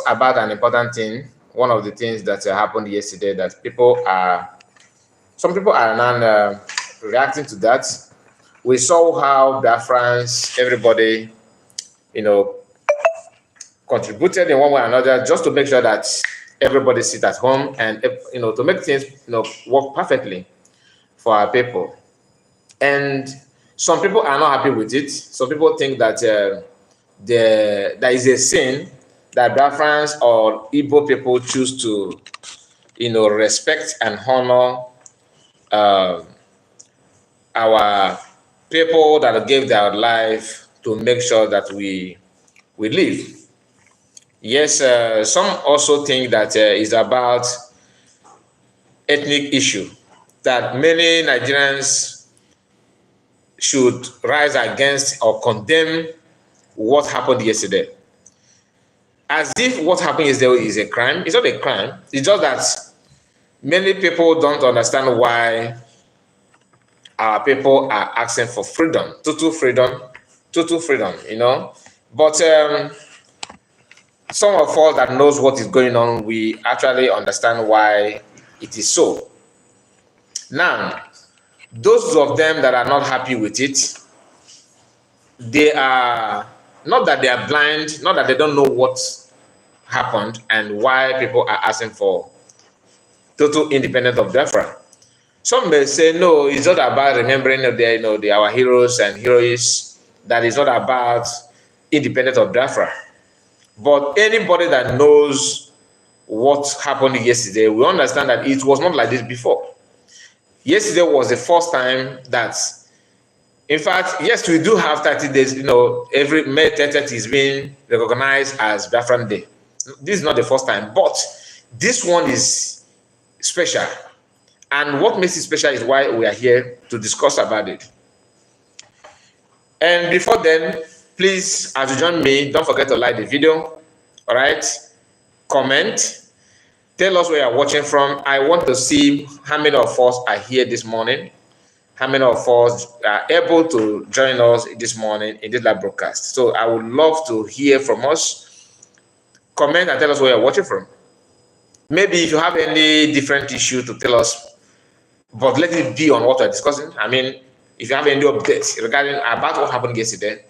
about an important thing. One of the things that happened yesterday that some people are now reacting to that. We saw how Biafrans, everybody, contributed in one way or another just to make sure that everybody sit at home and, to make things, work perfectly for our people. And some people are not happy with it. Some people think that there is a sin that Biafrans or Igbo people choose to, respect and honor our people that gave their life to make sure that we live. Yes, some also think that it's about ethnic issue, that many Nigerians should rise against or condemn what happened yesterday. As if what happened yesterday is a crime. It's not a crime. It's just that many people don't understand why our people are asking for freedom, total freedom, But some of us that knows what is going on, we actually understand why it is so. Now, those of them that are not happy with it, they are not that they are blind, not that they don't know what happened and why people are asking for total independence of Biafra. Some may say, no, it's not about remembering our heroes and heroes, that is not about independence of Biafra. But anybody that knows what happened yesterday will understand that it was not like this before. Yesterday was the first time that, in fact, yes, we do have 30 days, every May 30th is being recognized as Biafran Day. This is not the first time, but this one is special. And what makes it special is why we are here to discuss about it. And before then, please, as you join me, don't forget to like the video, all right? Comment, tell us where you're watching from. I want to see how many of us are here this morning, how many of us are able to join us this morning in this live broadcast. So I would love to hear from us. Comment and tell us where you're watching from. Maybe if you have any different issue to tell us, but let it be on what we're discussing. I mean, if you have any updates regarding about what happened yesterday,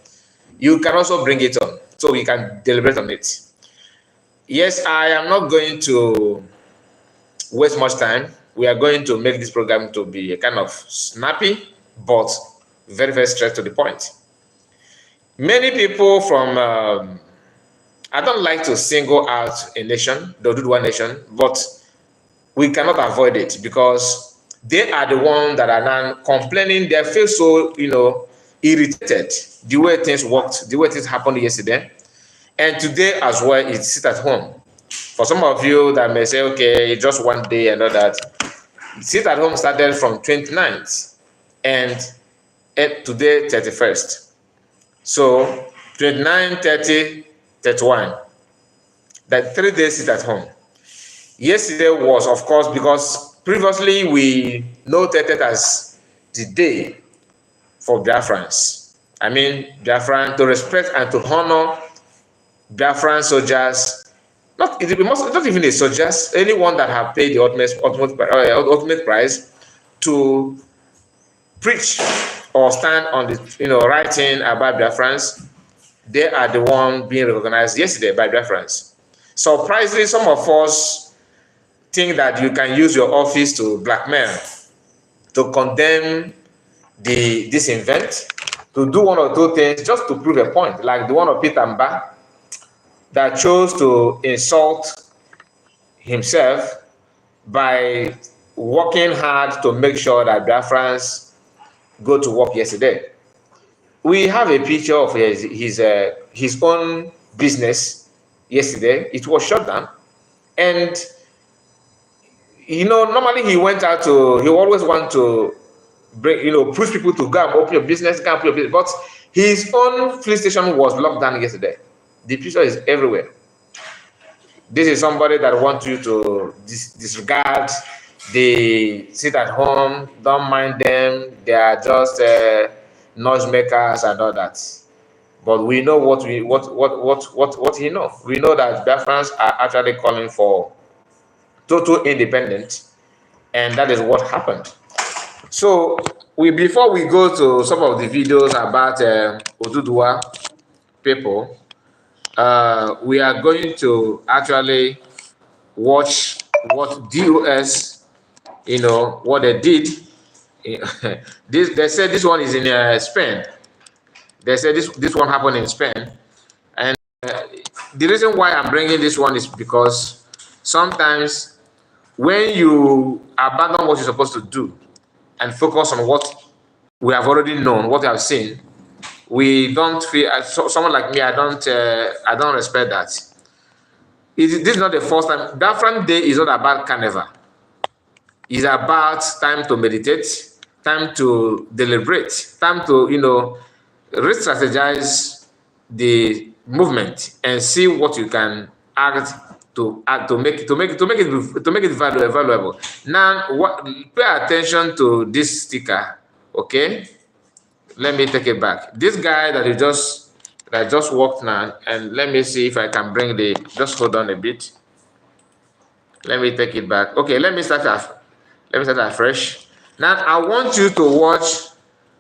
you can also bring it on so we can deliberate on it. Yes, I am not going to waste much time. We are going to make this program to be a kind of snappy, but very, very straight to the point. Many people from, I don't like to single out a nation, the Oduduwa nation, but we cannot avoid it because they are the ones that are now complaining. They feel so, irritated the way things worked, the way things happened yesterday. And today as well, it's sit at home. For some of you that may say, okay, just one day and all that, sit at home started from 29th and today 31st. So 29, 30, 31. That 3 days sit at home. Yesterday was, of course, because previously we noted it as the day for Biafrans. I mean, Biafran, to respect and to honor Biafran soldiers, not even the soldiers, anyone that have paid the ultimate price to preach or stand on the writing about Biafrans. They are the one being recognized yesterday by Biafrans. Surprisingly, some of us think that you can use your office to blackmail, to condemn this event, to do one or two things just to prove a point, like the one of Peter Mba that chose to insult himself by working hard to make sure that Biafrans go to work yesterday. We have a picture of his own business yesterday. It was shut down, and normally he always want to bring, push people to go and open your business, but his own police station was locked down yesterday. The picture is everywhere. This is somebody that wants you to disregard. They sit at home, don't mind them. They are just noisemakers and all that. But we know what he know. We know that Biafrans are actually calling for total independence, and that is what happened. So before we go to some of the videos about Oduduwa people, we are going to actually watch what DOS, what they did. They said this one is in Spain. They said this one happened in Spain, and the reason why I'm bringing this one is because sometimes when you abandon what you're supposed to do and focus on what we have already known, what we have seen, we don't feel. Someone like me, I don't respect that. This is not the first time. Biafran Day is not about carnival. It's about time to meditate, time to deliberate, time to re-strategize the movement and see what you can add to make it valuable. Now, pay attention to this sticker, okay? Let me take it back. This guy that just walked now, and let me see if I can bring just hold on a bit. Let me take it back. Okay, let me start afresh. Now I want you to watch.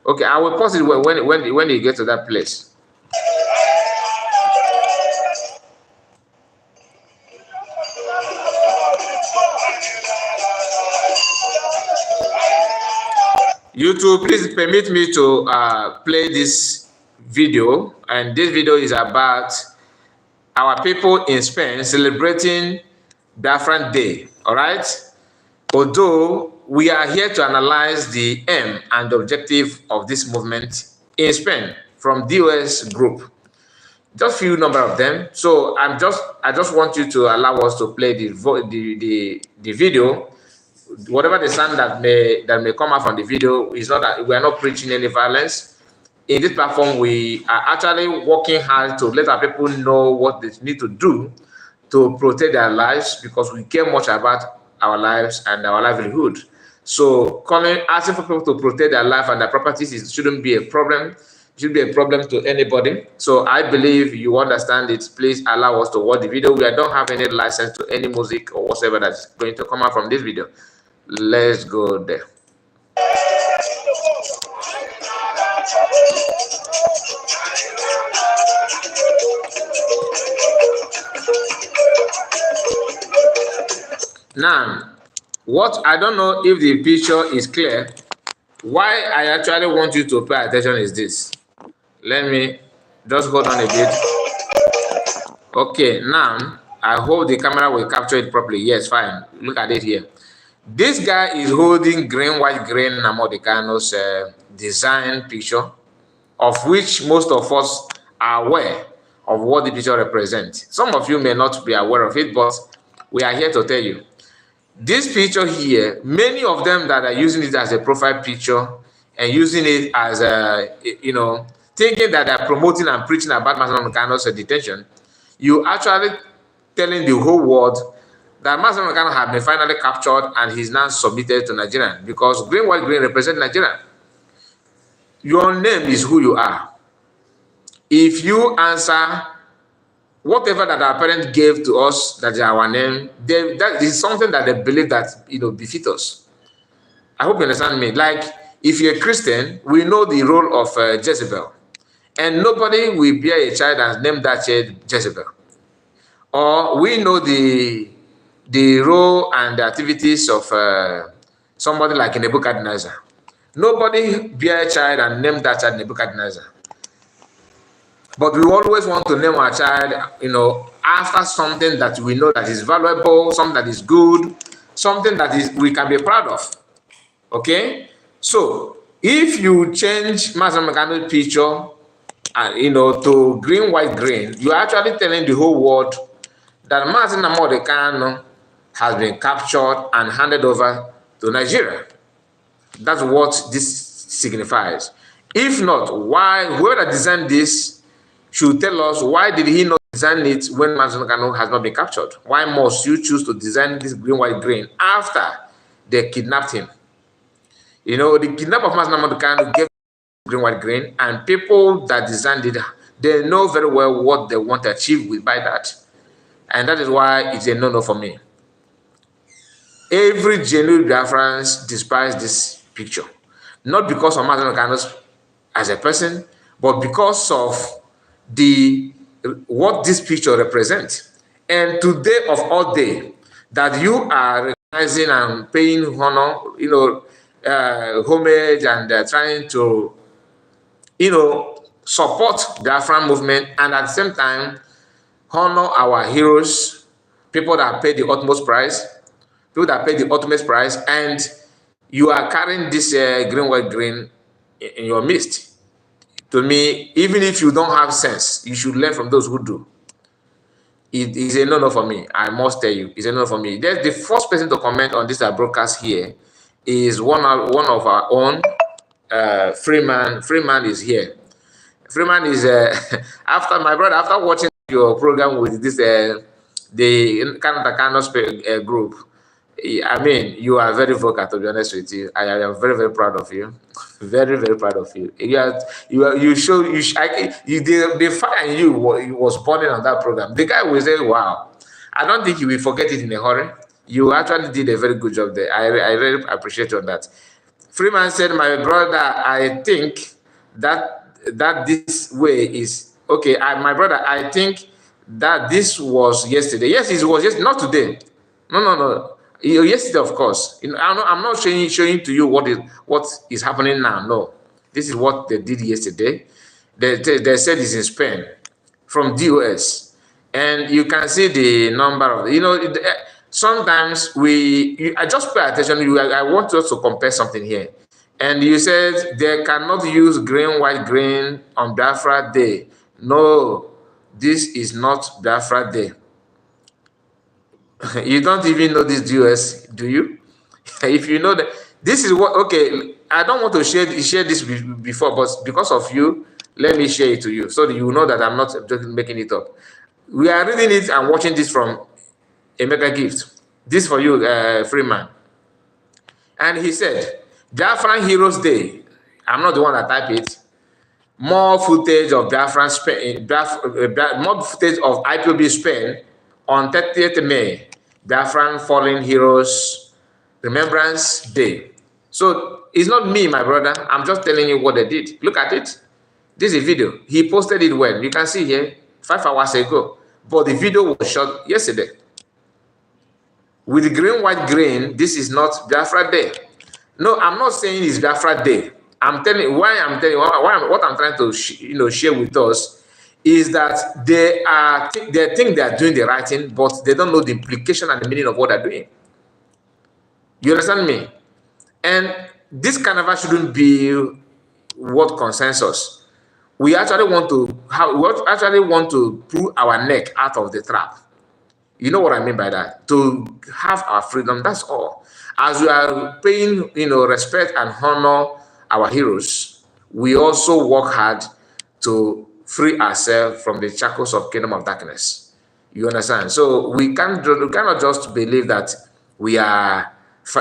Okay, I will pause it when you get to that place. YouTube, please permit me to play this video, and this video is about our people in Spain celebrating Biafran Day. All right. Although we are here to analyze the aim and the objective of this movement in Spain from DOS group, just few number of them. So I just want you to allow us to play the video. Whatever the sound that may come out from the video is not that we are not preaching any violence. In this platform, we are actually working hard to let our people know what they need to do to protect their lives, because we care much about our lives and our livelihood. So asking for people to protect their life and their properties shouldn't be a problem. It should be a problem to anybody. So I believe you understand it. Please allow us to watch the video. We don't have any license to any music or whatever that's going to come out from this video. Let's go there. Now, what I don't know if the picture is clear. Why I actually want you to pay attention is this. Let me just hold on a bit. Okay, now I hope the camera will capture it properly. Yes, fine. Look at it here. This guy is holding green, white, green Namodekano's design picture, of which most of us are aware of what the picture represents. Some of you may not be aware of it, but we are here to tell you. This picture here, many of them that are using it as a profile picture and using it as a, thinking that they're promoting and preaching about Namodekano's detention, you actually telling the whole world that Namodekano have been finally captured and he's now submitted to Nigeria, because green, white, green represent Nigeria. Your name is who you are. If you answer whatever that our parents gave to us, that is our name, that is something that they believe that befit us. I hope you understand me. Like, if you're a Christian, we know the role of Jezebel, and nobody will bear a child and name that child Jezebel. Or we know the role and the activities of somebody like Nebuchadnezzar. Nobody bear a child and name that child Nebuchadnezzar. But we always want to name our child, after something that we know that is valuable, something that is good, something that we can be proud of. Okay? So, if you change Namodekano's picture, to green, white, green, you are actually telling the whole world that Namodekano has been captured and handed over to Nigeria. That's what this signifies. If not, why whoever designed this should tell us, why did he not design it when Namodekano has not been captured? Why must you choose to design this green, white, green after they kidnapped him? The kidnap of Namodekano gave green, white, green, and people that designed it They know very well what they want to achieve with by that. And that is why it's a no-no for me. Every genuine Biafrans despise this picture. Not because of Mazen Okanos as a person, but because of what this picture represents. And today of all day, that you are recognizing and paying honor, homage and trying to, support the Biafran movement, and at the same time honor our heroes, people that pay the utmost price, and you are carrying this green, white, green in your midst. To me, even if you don't have sense, you should learn from those who do. It is a no-no for me. I must tell you, it's a no-no for me. The first person to comment on this broadcast here is one of our own, Freeman. Freeman is here. Freeman is after my brother. After watching your program with this the Canada group, I mean, you are very vocal, to be honest with you. I am very, very proud of you. Very, very proud of you. The fire in you was burning on that program. The guy will say, wow. I don't think you will forget it in a hurry. You actually did a very good job there. I really appreciate you on that. Freeman said, my brother, I think that this way is okay. My brother, I think that this was yesterday. Yes, it was yesterday, not today. No. Yesterday, of course. I'm not showing to you what is happening now. No, this is what they did yesterday. They said it's in Spain from DOS, and you can see the number of sometimes I just pay attention. I want us to compare something here, and you said they cannot use green, white, green on Biafra Day. No, this is not Biafra Day. You don't even know this DOS, do you? If you know that, this is what, okay, I don't want to share this before, but because of you, let me share it to you so that you know that I'm not just making it up. We are reading it and watching this from a mega gift. This for you, Freeman. And he said, Biafran Heroes Day. I'm not the one that typed it. More footage of Biafran Spain, more footage of IPOB Spain on 30th May, Biafran Fallen Heroes Remembrance Day. So it's not me, my brother. I'm just telling you what they did. Look at it. This is a video. He posted it when? You can see here, 5 hours ago. But the video was shot yesterday. With the green, white, green, this is not Biafra Day. No, I'm not saying it's Biafra Day. What I'm trying to share with us is that they think they are doing the right thing, but they don't know the implication and the meaning of what they're doing. You understand me? And this carnival shouldn't be what concerns us. We actually want to pull our neck out of the trap. You know what I mean by that? To have our freedom, that's all. As we are paying, respect and honor our heroes, we also work hard to free ourselves from the shackles of kingdom of darkness. You understand? So we cannot just believe that we are.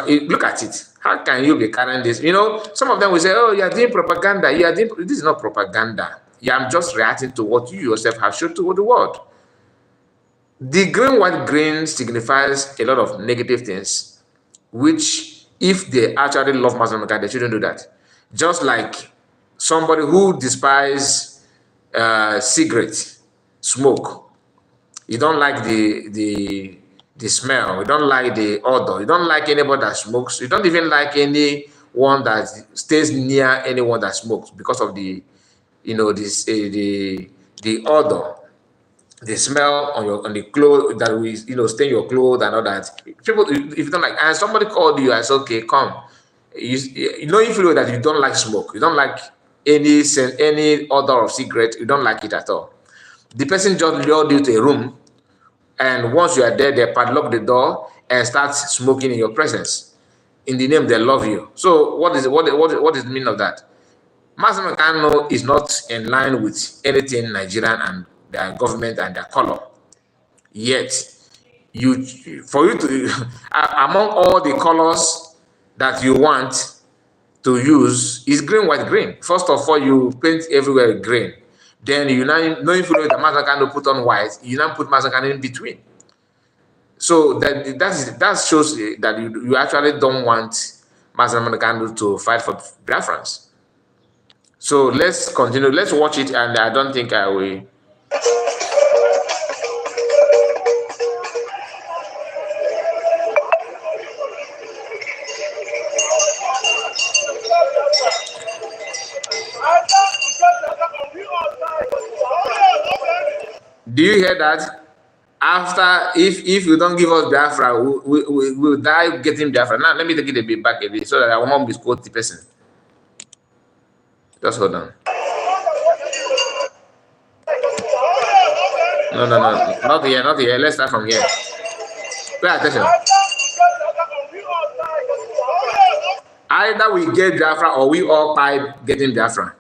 Look at it. How can you be carrying this? Some of them will say, "Oh, you are doing propaganda. This is not propaganda. Yeah, I'm just reacting to what you yourself have shown to the world." The green, white, green signifies a lot of negative things, which if they actually love Mazamaka, they shouldn't do that. Just like somebody who despises cigarette smoke, you don't like the smell, you don't like the odor, you don't like anybody that smokes, you don't even like anyone that stays near anyone that smokes because of the odor, the smell on the clothes that will stain your clothes and all that. People, if you don't like, and somebody called you and said, okay, come. You know that you don't like smoke, you don't like any odor of cigarette, you don't like it at all. The person just lured you to a room, and once you are there, they padlock the door and start smoking in your presence. In the name, they love you. So what is the meaning of that? Massimo Kano is not in line with anything Nigerian and their government and their color. Yet, for you to among all the colors that you want to use is green, white, green. First of all, you paint everywhere green Then you now knowing fully that Mazen Kanu put on white, you now put Mazen Kanu in between. So that shows that you actually don't want Mazen Kanu to fight for Biafrans. So let's continue. Let's watch it, and I don't think I will. Do you hear that? After, if you don't give us Biafra, we'll die getting Biafra. Now, let me take it a bit back a bit so that I won't misquote the person. Just hold on. No, not here, not here. Let's start from here. Pay attention. Either we get Biafra or we all fight getting Biafra.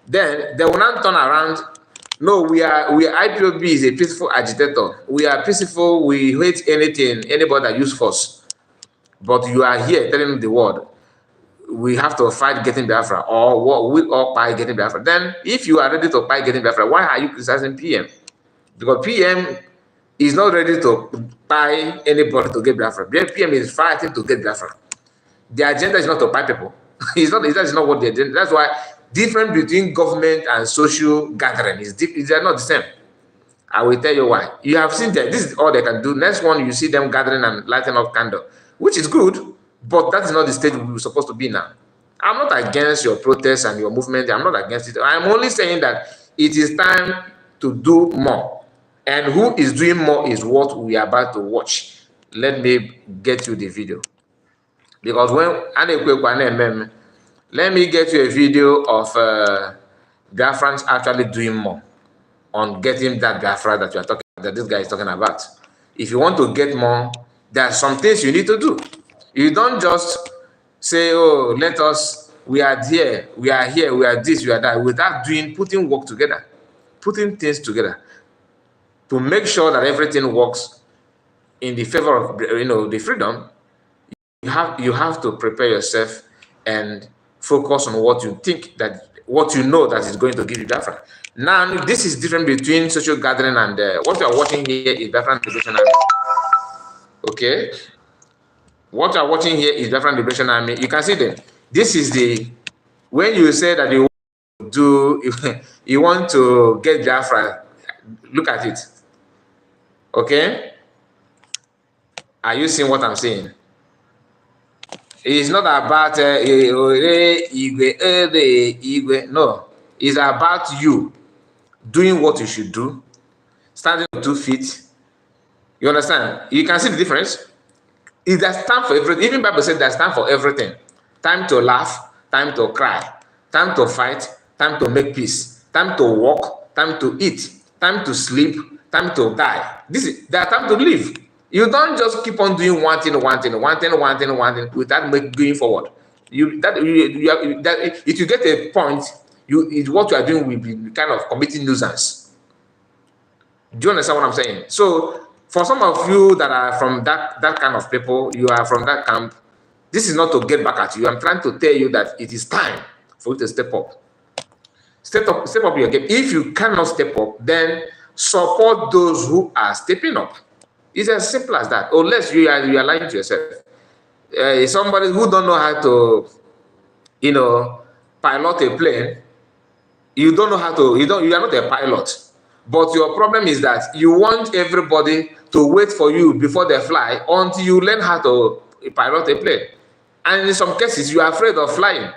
Then they will not turn around. No, we are IPOB is a peaceful agitator. We are peaceful. We hate anything, anybody that use force. But you are here telling the world we have to fight getting Biafra, or what we all fight getting Biafra. Then, if you are ready to fight getting Biafra, why are you criticizing PM? Because PM is not ready to buy anybody to get Biafra. PM is fighting to get Biafra. The agenda is not to buy people. That's not what the agenda. That's why difference between government and social gathering is they are not the same. I will tell you why. You have seen that this is all they can do. Next one, you see them gathering and lighting up candle, which is good, but that is not the stage we're supposed to be now. I'm not against your protest and your movement. I'm not against it. I'm only saying that it is time to do more. And who is doing more is what we are about to watch. Let me get you the video. Because let me get you a video of Biafrans actually doing more on getting that Biafra that this guy is talking about. If you want to get more, there are some things you need to do. You don't just say, oh, we are here, we are this, we are that, without putting work together, putting things together to make sure that everything works in the favor of the freedom. You have to prepare yourself and focus on what you think what you know that is going to give you Biafra. Now, this is different between social gathering and what you are watching here is Biafran Liberation Army. Okay, what you are watching here is Biafran Liberation Army. You can see them. This is when you say that you want to get Biafra. Look at it. Okay, are you seeing what I'm saying? It's not about no, it's about you doing what you should do, standing on 2 feet. You understand? You can see the difference. It does stand for everything. Even Bible says that stand for everything. Time to laugh, time to cry, time to fight, time to make peace, time to walk, time to eat, time to sleep, time to die. That time to live. You don't just keep on doing one thing without going forward. If you get a point, what you are doing will be kind of committing nuisance. Do you understand what I'm saying? So, for some of you that are from that kind of people, you are from that camp, this is not to get back at you. I'm trying to tell you that it is time for you to step up. Step up your game. If you cannot step up, then support those who are stepping up. It's as simple as that. Unless you are lying to yourself. Somebody who don't know how to, pilot a plane. You don't know how to. You are not a pilot. But your problem is that you want everybody to wait for you before they fly until you learn how to pilot a plane. And in some cases, you are afraid of flying,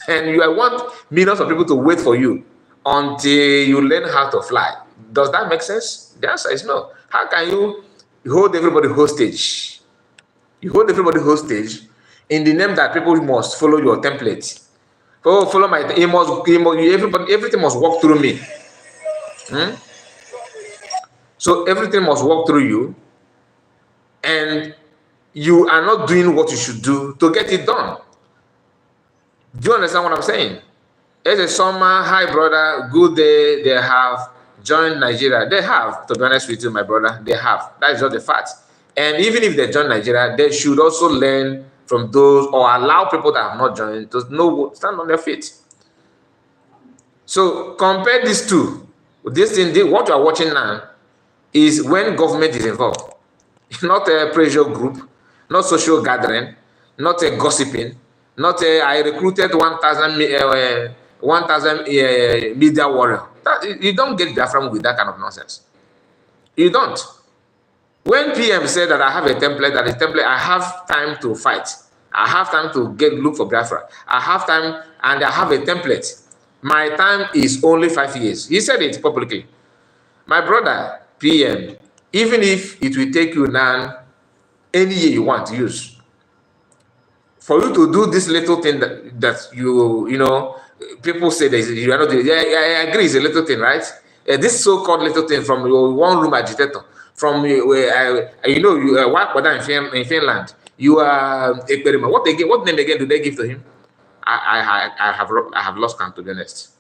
and you want millions of people to wait for you until you learn how to fly. Does that make sense? The answer is no. How can you hold everybody hostage? You hold everybody hostage in the name that people must follow your template. Follow my. Everything must walk through me. So everything must walk through you, and you are not doing what you should do to get it done. Do you understand what I'm saying? It's a summer, hi brother, good day. They have joined Nigeria. They have, to be honest with you, my brother, they have. That is not the fact. And even if they join Nigeria, they should also learn from those, or allow people that have not joined to stand on their feet. So compare these two. This thing, what you are watching now, is when government is involved, not a pressure group, not social gathering, not a gossiping, not a I recruited 1,000 media warrior. You don't get Biafran with that kind of nonsense. You don't. When PM said that I have a template, I have time to fight. I have time to look for Biafra. I have time and I have a template. My time is only 5 years. He said it publicly. My brother, PM, even if it will take you now any year you want to use, for you to do this little thing that you know, people say that you are not doing. Yeah, I agree, it's a little thing, right? This so-called little thing from your one-room agitator, from you know, you work with in Finland. You are experiment. What name again do they give to him? I have lost count, to be honest.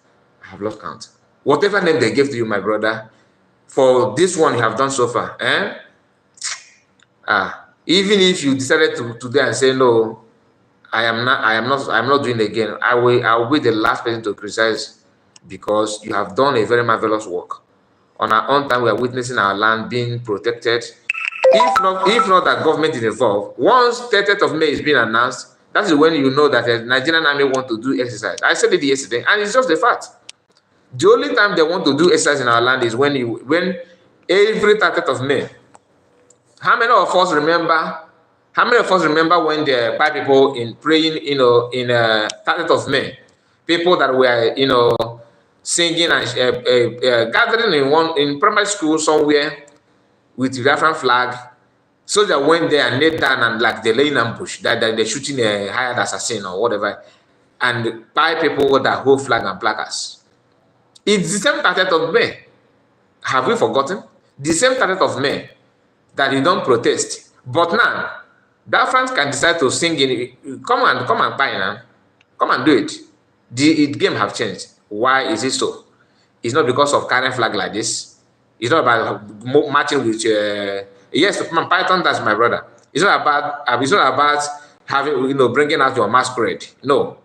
I have lost count. Whatever name they gave to you, my brother, for this one you have done so far, even if you decided to today and say no, I'm not doing it again, I will be the last person to criticize, because you have done a very marvelous work. On our own time, we are witnessing our land being protected. If not that government is involved, once 30th of May is being announced, that is when you know that the Nigerian army want to do exercise. I said it yesterday, and it's just a fact. The only time they want to do exercise in our land is when every 30th of May. How many of us remember? How many of us remember when the white people in praying, you know, in 30th of May, people that were, you know, singing and gathering in primary school somewhere with the Biafran flag, so that went there and knelt down and like they lay in ambush, that they're shooting a hired assassin or whatever, and white people with that whole flag and placards. It's the same 30th of May. Have we forgotten? The same 30th of May that you don't protest. But now, Biafrans can decide to sing in. Come and buy now. Come and do it. The game have changed. Why is it so? It's not because of carrying flag like this. It's not about matching with yes, Python, that's my brother. It's not about having, you know, bringing out your masquerade. No.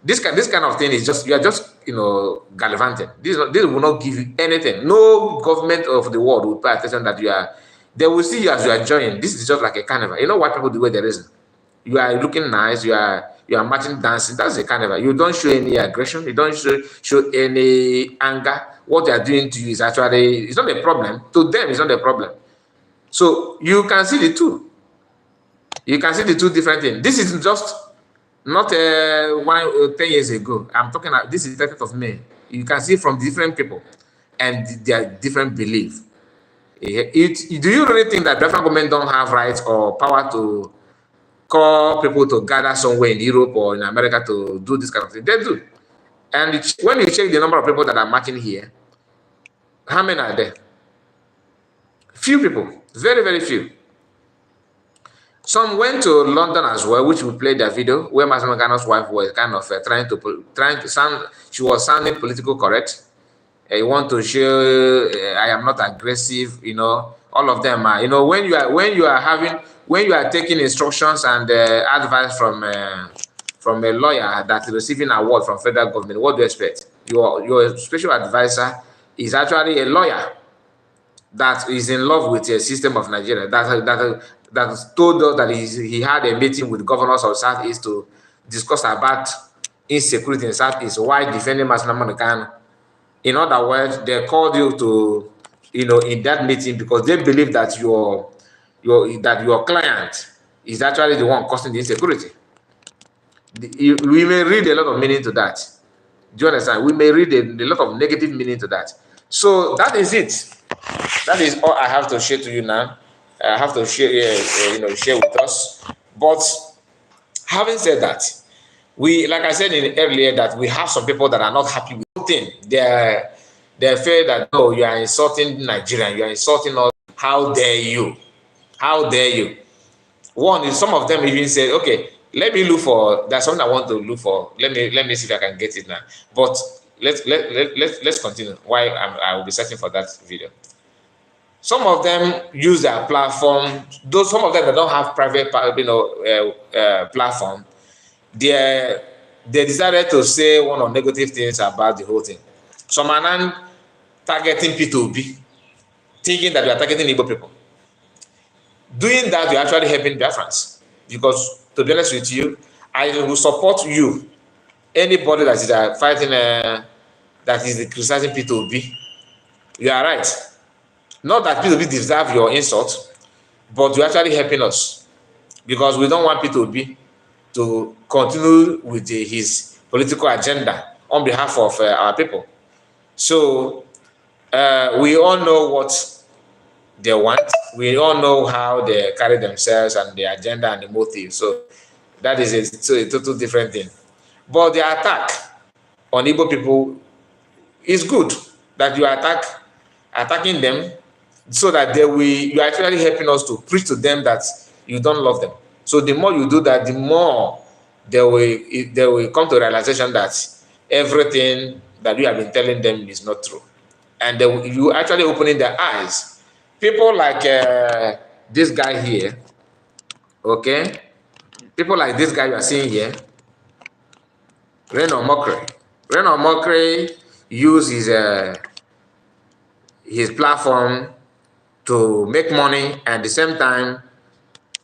This kind of thing is just, you are just, you know, gallivanting. This will not give you anything. No government of the world will pay attention that you are. They will see you as you are joining. This is just like a carnival. You know why people do where there isn't? You are looking nice. You are marching, dancing. That's a carnival. You don't show any aggression. You don't show any anger. What they are doing to you is actually, it's not a problem. To them, it's not a problem. So you can see the two. You can see the two different things. This is just not 10 years ago. I'm talking about, this is 30th of May. You can see from different people and their different beliefs. Do you really think that Biafran government don't have rights or power to call people to gather somewhere in Europe or in America to do this kind of thing? They do. And when you check the number of people that are marching here, how many are there? Few people. Very, very few. Some went to London as well, which we played their video, where Massimo Gano's wife was kind of trying to sound, she was sounding political correct. You want to show I am not aggressive, you know. All of them are, you know, when you are taking instructions and advice from a lawyer that is receiving an award from federal government, what do you expect? Your special advisor is actually a lawyer that is in love with the system of Nigeria, that told us that he had a meeting with governors of Southeast to discuss about insecurity in Southeast, why defending Massimo Gano. In other words, they called you to, you know, in that meeting because they believe that your client is actually the one causing the insecurity. We may read a lot of meaning to that. Do you understand? We may read a lot of negative meaning to that. So that is it. That is all I have to share to you now. I have to share, share with us. But having said that, like I said earlier, that we have some people that are not happy with something. They feel that, no, you are insulting Nigerian, you are insulting us. How dare you? How dare you? One is, some of them even said, okay, let me look for, there's something I want to look for. Let me see if I can get it now. But let's continue. Why I will be searching for that video. Some of them use their platform. Though some of them that don't have private, platform, they decided to say one or negative things about the whole thing. Some are targeting P2B, thinking that you are targeting Igbo people. Doing that, you're actually helping Biafrans. Because, to be honest with you, I will support you. Anybody that is fighting, that is criticizing P2B, you are right. Not that P2B deserve your insult, but you're actually helping us. Because we don't want P2B to continue with his political agenda on behalf of our people. So, we all know what they want. We all know how they carry themselves and the agenda and the motive. So that is a total different thing. But the attack on Igbo people is good. That you attacking them so that you're actually helping us to preach to them that you don't love them. So the more you do that, the more they will come to the realization that everything that you have been telling them is not true. And you actually opening their eyes. People like this guy here, okay? People like this guy you are seeing here, Reno Mokri. Reno Mokri uses his platform to make money and at the same time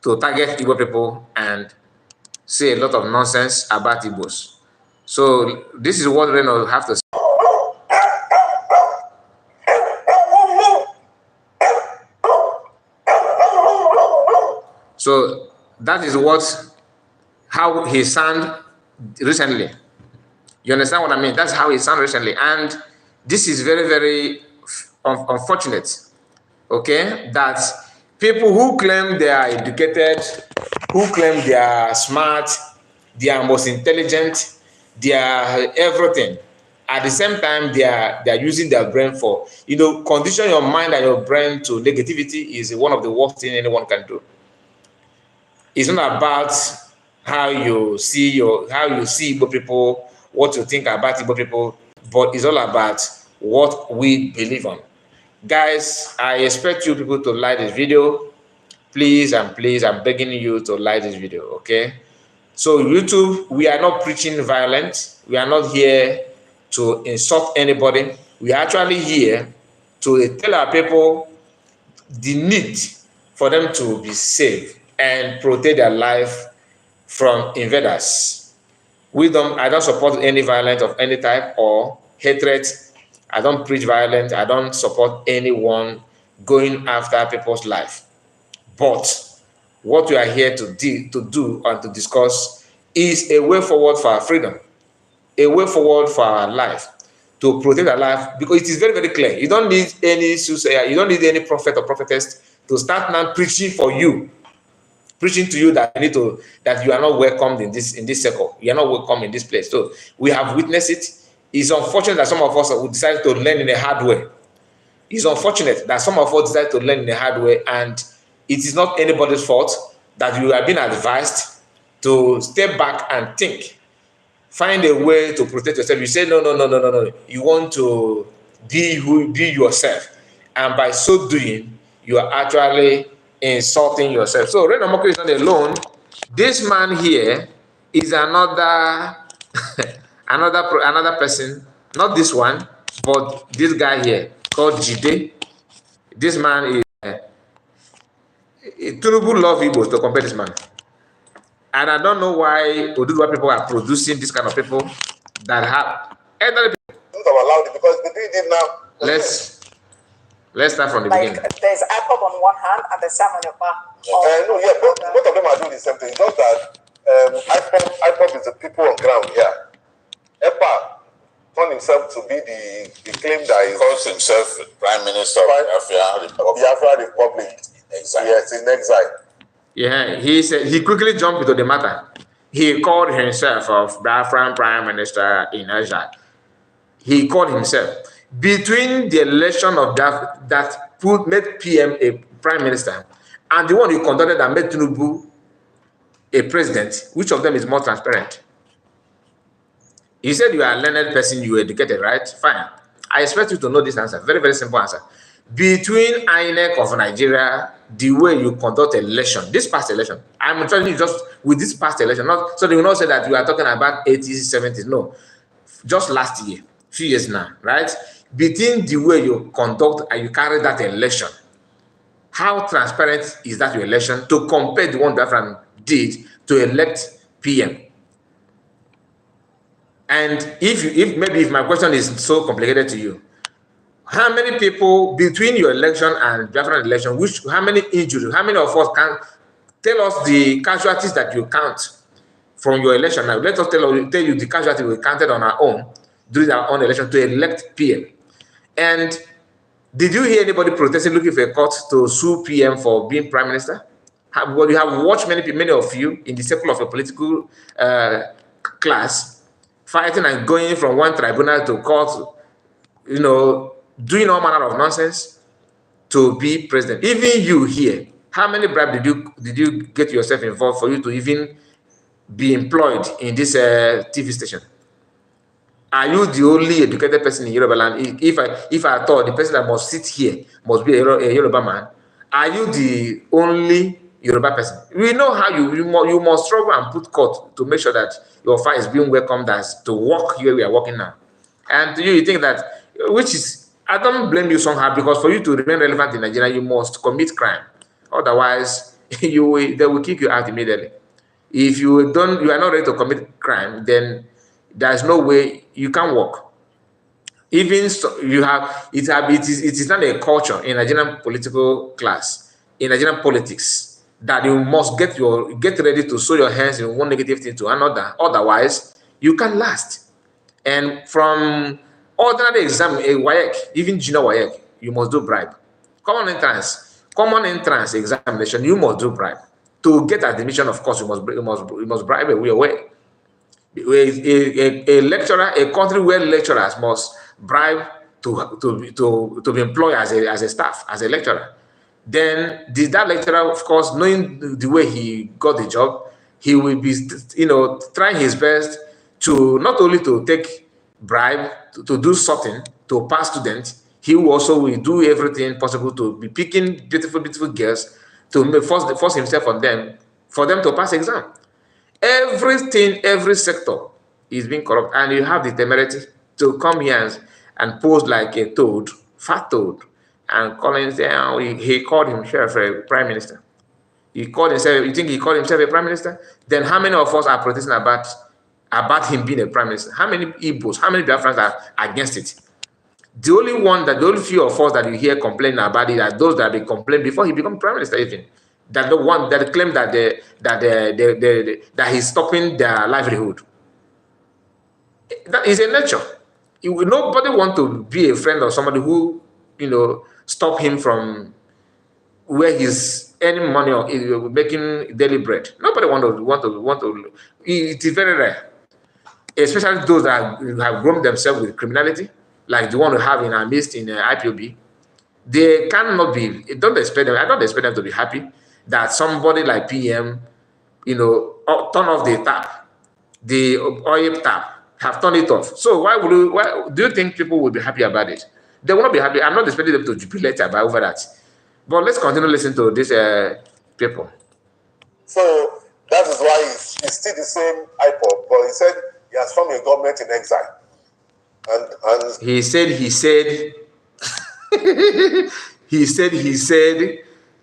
to target Igbo people and say a lot of nonsense about Igbos. So this is what Reno have to say. So that is how he sound recently. You understand what I mean? That's how he sound recently. And this is very, very unfortunate, okay? That people who claim they are educated, who claim they are smart, they are most intelligent, they are everything. At the same time, they are using their brain for, condition your mind and your brain to negativity is one of the worst things anyone can do. It's not about how you see Igbo people, what you think about Igbo people, but it's all about what we believe on. Guys, I expect you people to like this video. Please and please, I'm begging you to like this video, okay? So YouTube, we are not preaching violence. We are not here to insult anybody. We are actually here to tell our people the need for them to be safe and protect their life from invaders. I don't support any violence of any type or hatred. I don't preach violence. I don't support anyone going after people's life. But what we are here to do and to discuss is a way forward for our freedom, a way forward for our life, to protect our life, because it is very, very clear. You don't need any soothsayer, you don't need any prophet or prophetess to start now preaching to you that you are not welcomed in this circle. You are not welcome in this place. So we have witnessed it. It's unfortunate that some of us will decide to learn in a hard way. It's unfortunate that some of us decide to learn in a hard way, and it is not anybody's fault that you have been advised to step back and think. Find a way to protect yourself. You say, no. You want to be yourself. And by so doing, you are actually insulting yourself. So Reno Mokri is not alone. This man here is another another person, not this one, but this guy here called Jide. This man is Tinubu love Igbos to compare this man. And I don't know why Oduduwa people are producing this kind of people that have elderly people. Allowed it because the doing it now. Let's start from the beginning. There's IPOB on one hand and the Sam on your back. No, yeah, both of them are doing the same thing. It's just that IPOB is the people on ground here. EPA turned himself to be the claim that he calls himself Prime Minister of Biafra Republic. Exactly. Yes, in exile. Yeah, he said he quickly jumped into the matter. He called himself of Biafran Prime Minister in exile. He called himself. Between the election of that made PM a prime minister and the one he conducted that made Tinubu a president, which of them is more transparent? He said you are a learned person, you are educated, right? Fine. I expect you to know this answer. Very, very simple answer. Between INEC of Nigeria, the way you conduct election, this past election, I'm telling you just with this past election, not so they will not say that you are talking about 80s, 70s. No, just last year, few years now, right? between the way you conduct and you carry that election, how transparent is that your election to compare the one Biafran did to elect PM? And if my question is so complicated to you, how many people between your election and Biafran election, how many injuries, how many of us can tell us the casualties that you count from your election? Now, let us tell you the casualties we counted on our own during our own election to elect PM. And did you hear anybody protesting, looking for a court to sue PM for being prime minister? Well, you have watched many of you in the circle of a political class fighting and going from one tribunal to court, doing all manner of nonsense to be president. Even you here, how many bribes did you get yourself involved for you to even be employed in this TV station? Are you the only educated person in Yoruba land? If I thought the person that must sit here must be a Yoruba man, are you the only Yoruba person? We know how you must struggle and put court to make sure that your fight is being welcomed as to work here we are working now. And to you think that, which is, I don't blame you somehow, because for you to remain relevant in Nigeria, you must commit crime. Otherwise, they will kick you out immediately. If you are not ready to commit crime, then there's no way you can work. Even so, it is not a culture in Nigerian political class, in Nigerian politics, that you must get ready to sow your hands in one negative thing to another. Otherwise, you can last. And from ordinary exam, a WAEC, even junior WAEC, you must do bribe. Common entrance examination, you must do bribe. To get admission, of course, you must bribe a way. A lecturer, a country where lecturers must bribe to be employed as a staff, as a lecturer. Then that lecturer, of course, knowing the way he got the job, he will be, trying his best to not only to take bribe, to do something to pass students, he will do everything possible to be picking beautiful girls to force himself on them, for them to pass exam. Everything, every sector is being corrupt, and you have the temerity to come here and pose like a toad, fat toad, and he called himself a prime minister. You think he called himself a prime minister? Then how many of us are protesting about him being a prime minister? How many Igbos, how many Biafrans are against it? The only few of us that you hear complaining about it are those that they complained before he became prime minister, even. That the one that claim that he's stopping their livelihood. That is a nature. Nobody want to be a friend of somebody who, stop him from where he's earning money or making daily bread. Nobody want to. It is very rare, especially those that have grown themselves with criminality, like the one we have in our midst in IPOB. They cannot be. I don't expect them to be happy that somebody like PM, turn off the tap, the oil tap, have turned it off. So why do you think people will be happy about it? They will not be happy. I'm not expecting them to jubilate over that. But let's continue listening to these people. So that is why it's still the same IPOB, but he said he has formed a government in exile. And he said he said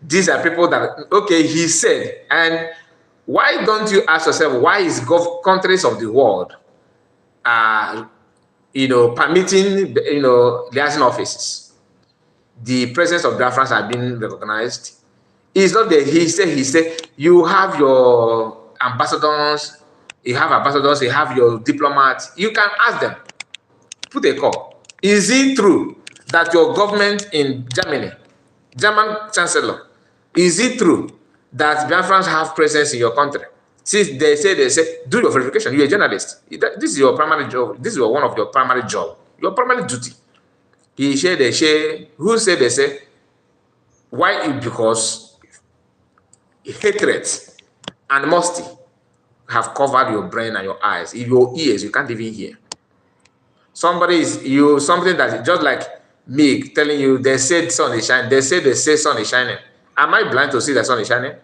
these are people that, okay, he said, and why don't you ask yourself, why is countries of the world permitting liaison offices? The presence of Biafrans are being recognized. It's not that he said you have your ambassadors, you have your diplomats, you can ask them, put a call. Is it true that your government in Germany, German chancellor, is it true that Biafrans have presence in your country? Since they say, do your verification. You're a journalist. This is your primary job. This is one of your primary job, your primary duty. He said, who said they say? Why? Because hatred, animosity have covered your brain and your eyes. In your ears, you can't even hear. Something that is just like me telling you, they said sun is shining. They say sun is shining. Am I blind to see the sun is shining?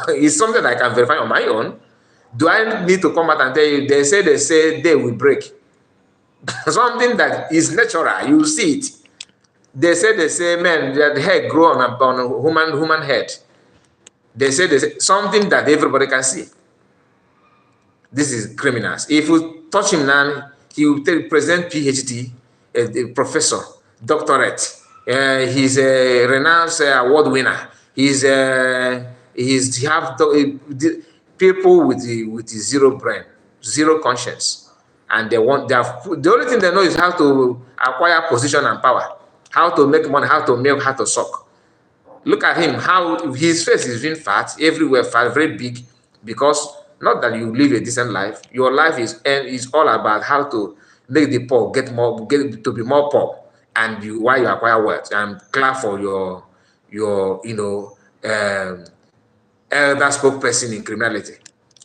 It's something I can verify on my own. Do I need to come out and tell you, they say day will break? Something that is natural, you see it. They say, man, that hair grow on a human head. They say something that everybody can see. This is criminals. If you touch him now, he will present PhD, a professor, doctorate. He's a renowned award winner. He have people with zero brain, zero conscience, and the only thing they know is how to acquire position and power, how to make money, how to milk, how to suck. Look at him, how his face is being fat, everywhere fat, very big, because not that you live a decent life. Your life is all about how to make the poor get to be more poor, and while you acquire wealth and clap for your elder spokesperson in criminality.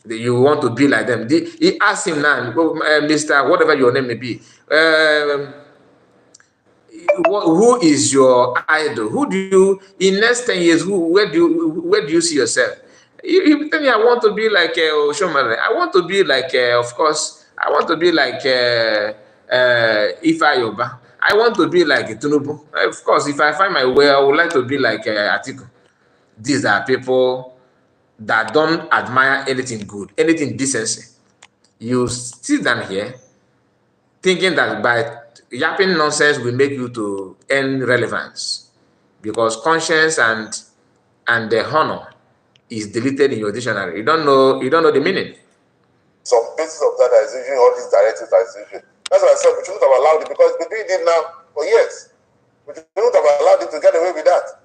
You want to be like them. He asked him now, Mr. Whatever your name may be, who is your idol? Who do you, in next 10 years, where do you see yourself? You tell me, I want to be like Oshomare. I want to be like, of course, I want to be like Ifa Yoba. I want to be like Tunubu. Of course, if I find my way, I would like to be like Atiku. These are people that don't admire anything good, anything decency. You sit down here thinking that by yapping nonsense will make you to earn relevance, because conscience and the honor is deleted in your dictionary. You don't know the meaning. Some basis of that is using all these directives that is issued. That's why I said we shouldn't have allowed it, because we've been doing it now for years. We shouldn't have allowed it to get away with that.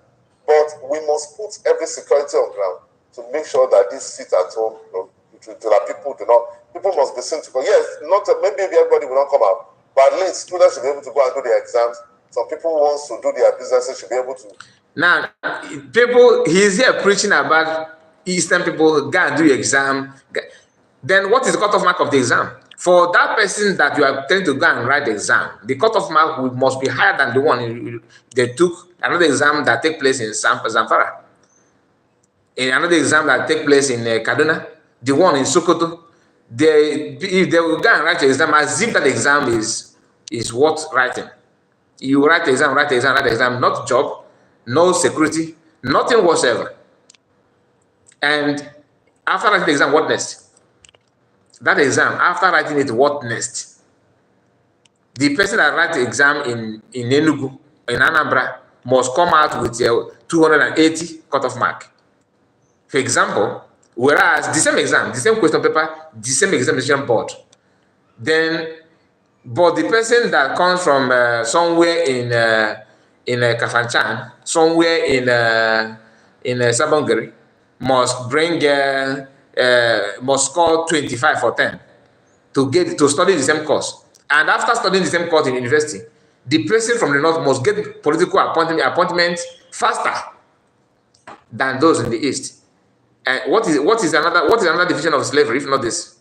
But we must put every security on ground to make sure that this sit at home, to that people must be seen to go. Yes, maybe everybody will not come out, but at least students should be able to go and do their exams. Some people who want to do their businesses should be able to. Now, he's here preaching about Eastern people, go and do your exam. Then what is the cutoff mark of the exam? For that person that you are telling to go and write the exam, the cutoff mark must be higher than the one they took another exam that take place in Zamfara. In another exam that take place in Kaduna, the one in Sokoto. If they will go and write the exam, as if that exam is worth writing. You write the exam, not job, no security, nothing whatsoever. And after writing the exam, what next? That exam, after writing it, what next? The person that writes the exam in Enugu, in Anambra, must come out with a 280 cutoff mark. For example, whereas the same exam, the same question paper, the same examination board, but the person that comes from somewhere in Kafanchan, somewhere in Sabongari, must bring must score 25 for 10 to study the same course. And after studying the same course in university, the person from the north must get political appointment faster than those in the east. And what is another definition of slavery if not this?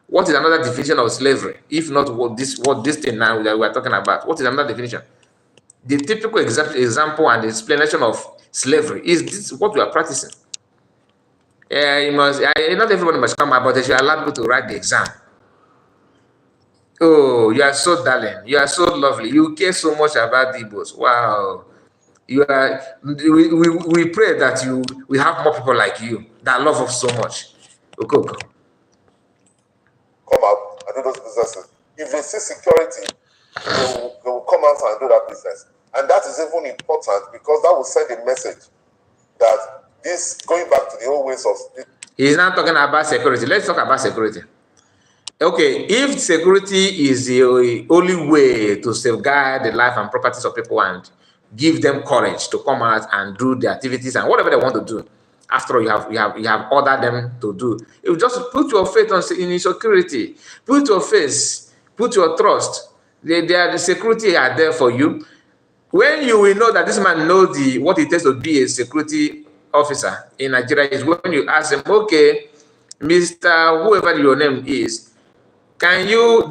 What is another definition of slavery if not what this thing now that we are talking about? What is another definition? The typical example and explanation of slavery is this: what we are practicing. Not everybody must come out, but they should allow people to write the exam. Oh, you are so darling. You are so lovely. You care so much about the Igbos. Wow. You are. We pray that we have more people like you that love us so much. Okay. Come out and do those businesses. If they see security, they will come out and do that business. And that is even important because that will send a message that this, going back to the old ways of... He's not talking about security. Let's talk about security. Okay, if security is the only way to safeguard the life and properties of people and give them courage to come out and do the activities and whatever they want to do, after all, you have ordered them to do. You just put your faith in security. Put your faith, put your trust. The security are there for you. When you will know that this man knows what it takes to be a security officer in Nigeria is when you ask him, okay, Mr. whoever your name is, can you,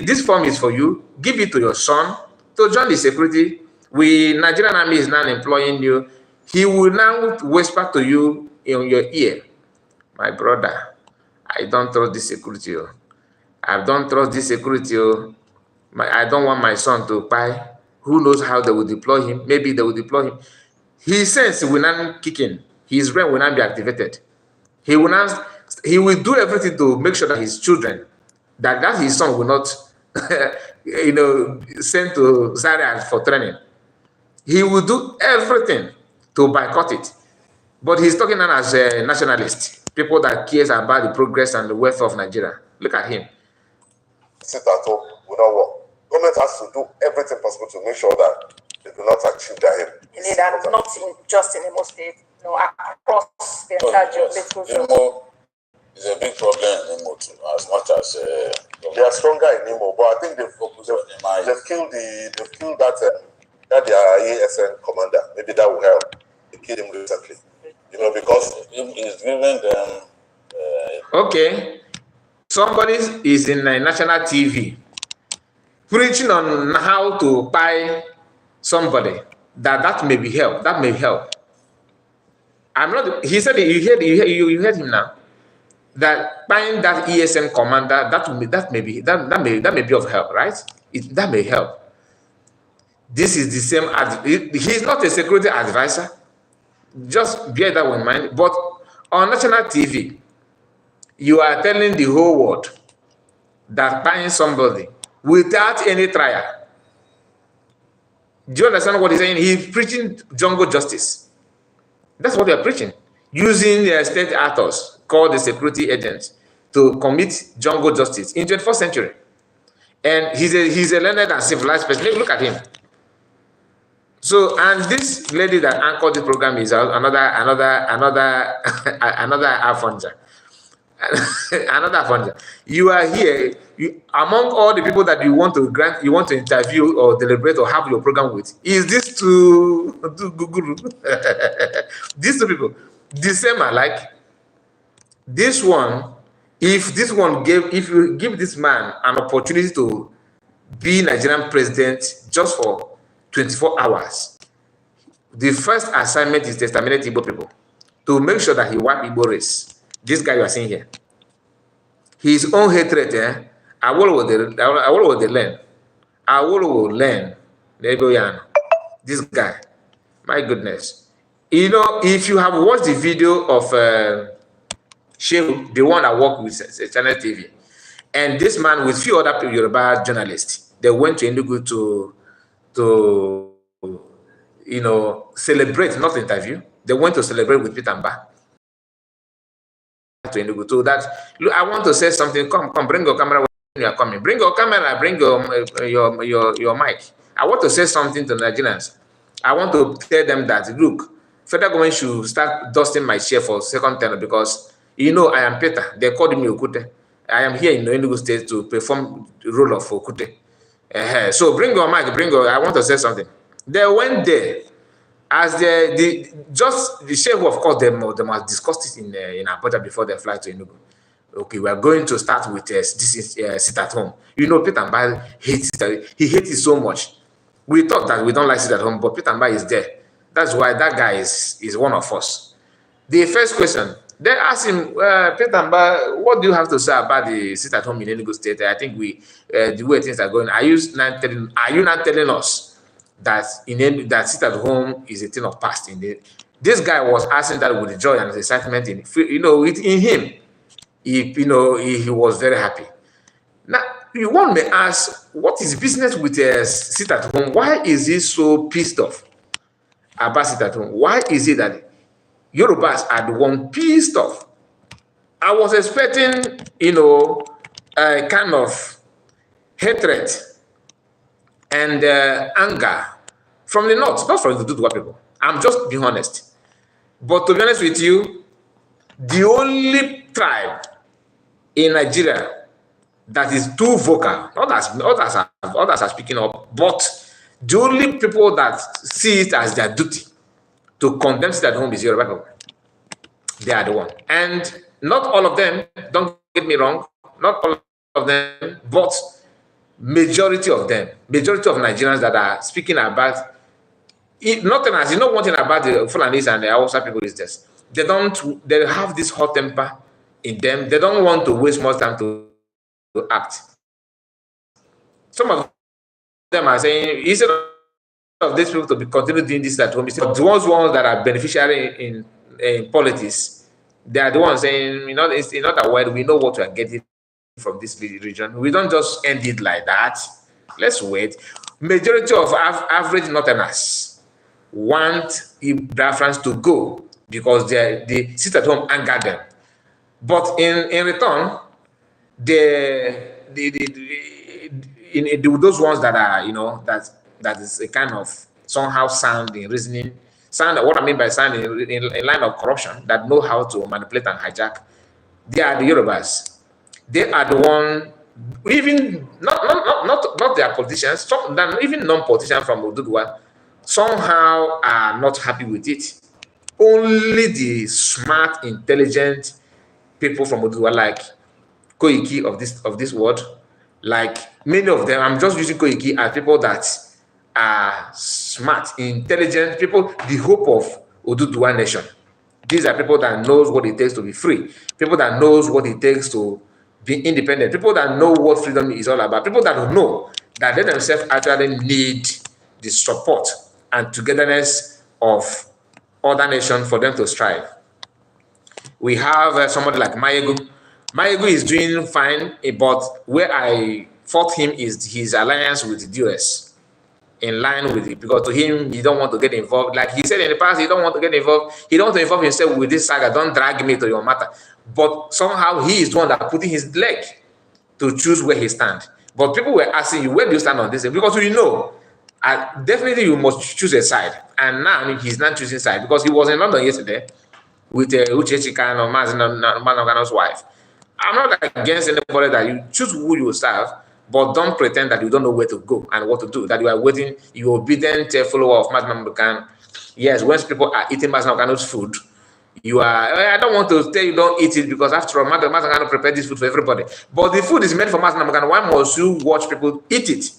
this form is for you, give it to your son to join the security. Nigerian Army is now employing you. He will now whisper to you in your ear, my brother, I don't trust this security. I don't trust this security. I don't want my son to buy. Who knows how they will deploy him? Maybe they will deploy him. His sense will not kick in. His brain will not be activated. He will not. He will do everything to make sure that his children, that his son will not, sent to Zaria for training. He will do everything to boycott it. But he's talking now as a nationalist, people that cares about the progress and the welfare of Nigeria. Look at him. Sit at home will not work. Government has to do everything possible to make sure that they do not achieve their aim. Not just in Imo State, across the entire geopolitical zone. Imo is a big problem in Imo too, as much as they are stronger in Imo, but I think they've killed that their ASN commander. Maybe that will help. They killed him recently. Because it's giving them. Okay, somebody is in a national TV preaching on how to buy somebody. That may be help. That may help. I'm not. He said you heard him now. That buying that ESN commander that may be of help, right? That may help. This is the same. He's not a security advisor. Just bear that in mind. But on national TV, you are telling the whole world that buying somebody without any trial. Do you understand what he's saying? He's preaching jungle justice. That's what they're preaching. Using state actors called the security agents to commit jungle justice in 21st century. And he's a learned and civilized person. Look at him. So, and this lady that anchored the program is another Afonja. Another Afonja. You are here, among all the people that you want to interview or deliberate or have your program with, is this two guru? These two people, the same alike. This one, if you give this man an opportunity to be Nigerian president just for 24 hours, the first assignment is to exterminate Igbo people, to make sure that he wipe Igbo race. This guy you are seeing here, his own hatred, Awolowo will learn. Awolowo will learn. This guy, my goodness. If you have watched the video of Shehu, the one that worked with Channel TV, and this man with few other Yoruba journalists, they went to Enugu to celebrate, not interview. They went to celebrate with Peter Mba. To Enugu, to that. Look, I want to say something. Come, bring your camera when you are coming. Bring your camera. Bring your mic. I want to say something to Nigerians. I want to tell them that look, federal government should start dusting my chair for second tenor because I am Peter. They called me Okute. I am here in Enugu State to perform the role of Okute. So bring your mic. I want to say something. They went there. As the sheikh, of course, they must discuss it in Abuja before they fly to Enugu. Okay, we are going to start with sit at home. Peter Mba hates it. He hates it so much. We thought that we don't like sit at home, but Peter Mba is there. That's why that guy is one of us. The first question, they asked him, Peter Mba, what do you have to say about the sit at home in Enugu State? I think the way things are going. Are you not telling us that sit at home is a thing of past? This guy was asking that with joy and excitement in him. He was very happy. Now, one may ask, what is business with sit at home? Why is he so pissed off about sit at home? Why is it that Yorubas are the one pissed off? I was expecting, a kind of hatred and anger from the north, not from the Duduwa people. I'm just being honest. But to be honest with you, the only tribe in Nigeria that is too vocal, others are speaking up, but the only people that see it as their duty to condemn sit at home is Yoruba people. They are the one. And not all of them, don't get me wrong, not all of them, but majority of Nigerians that are speaking about it, nothing else. One thing about the Fulanis and the Hausa people is this: they have this hot temper in them. They don't want to waste more time to act. Some of them are saying, instead of these people to be continue doing this at home, the ones that are beneficiary in politics, they are the ones saying, it's in other words, we know what we are getting from this region. We don't just end it like that. Let's wait. Majority of average Northerners want Biafrans to go because they sit at home and anger them. But in return, those ones that are, that is a kind of somehow sound in reasoning, sound. What I mean by sound in line of corruption, that know how to manipulate and hijack, they are the Yorubas. They are the one, even not their politicians, some even non-politicians from Oduduwa somehow are not happy with it. Only the smart, intelligent people from Oduduwa, like Koiki of this world, like many of them, I'm just using Koiki as people that are smart, intelligent people, the hope of Oduduwa nation. These are people that knows what it takes to be free, people that knows what it takes to be independent, people that know what freedom is all about, people that know that they themselves actually need the support and togetherness of other nations for them to strive. We have somebody like Mayegu. Mayegu is doing fine, but where I fought him is his alliance with the US. In line with it, because to him, he don't want to get involved. Like he said in the past, he don't want to get involved. He don't want to involve himself with this saga. Don't drag me to your matter. But somehow he is the one that putting his leg to choose where he stands. But people were asking you, where do you stand on this? Because we know, definitely you must choose a side. And now he's not choosing side because he was in London yesterday with Uche Chikan or Manogano's wife. I'm not against anybody that you choose who you serve, but don't pretend that you don't know where to go and what to do, that you are waiting, you obedient follower of Mazda Mamukan. Yes, when people are eating Mazda Makano's food, you are, I don't want to tell you don't eat it because after all, Mazda Makano prepared this food for everybody. But the food is meant for Mazda Makano. Why must you watch people eat it?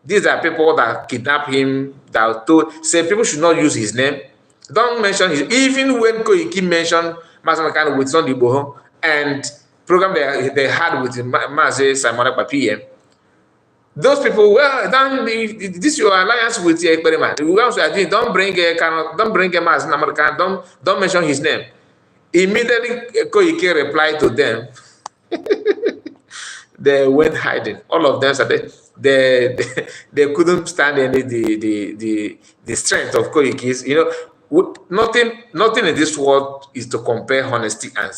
These are people that kidnap him, that say people should not use his name. Don't mention his, even when Koiki mentioned Mazda Makano with Sunday Boho and program they had with Maze Simon PM. Those people, well, this your alliance with the experiment. Don't bring a Maze American, don't mention his name. Immediately Koike replied to them. They went hiding. All of them said they couldn't stand any the strength of Koike's. Nothing in this world is to compare honesty and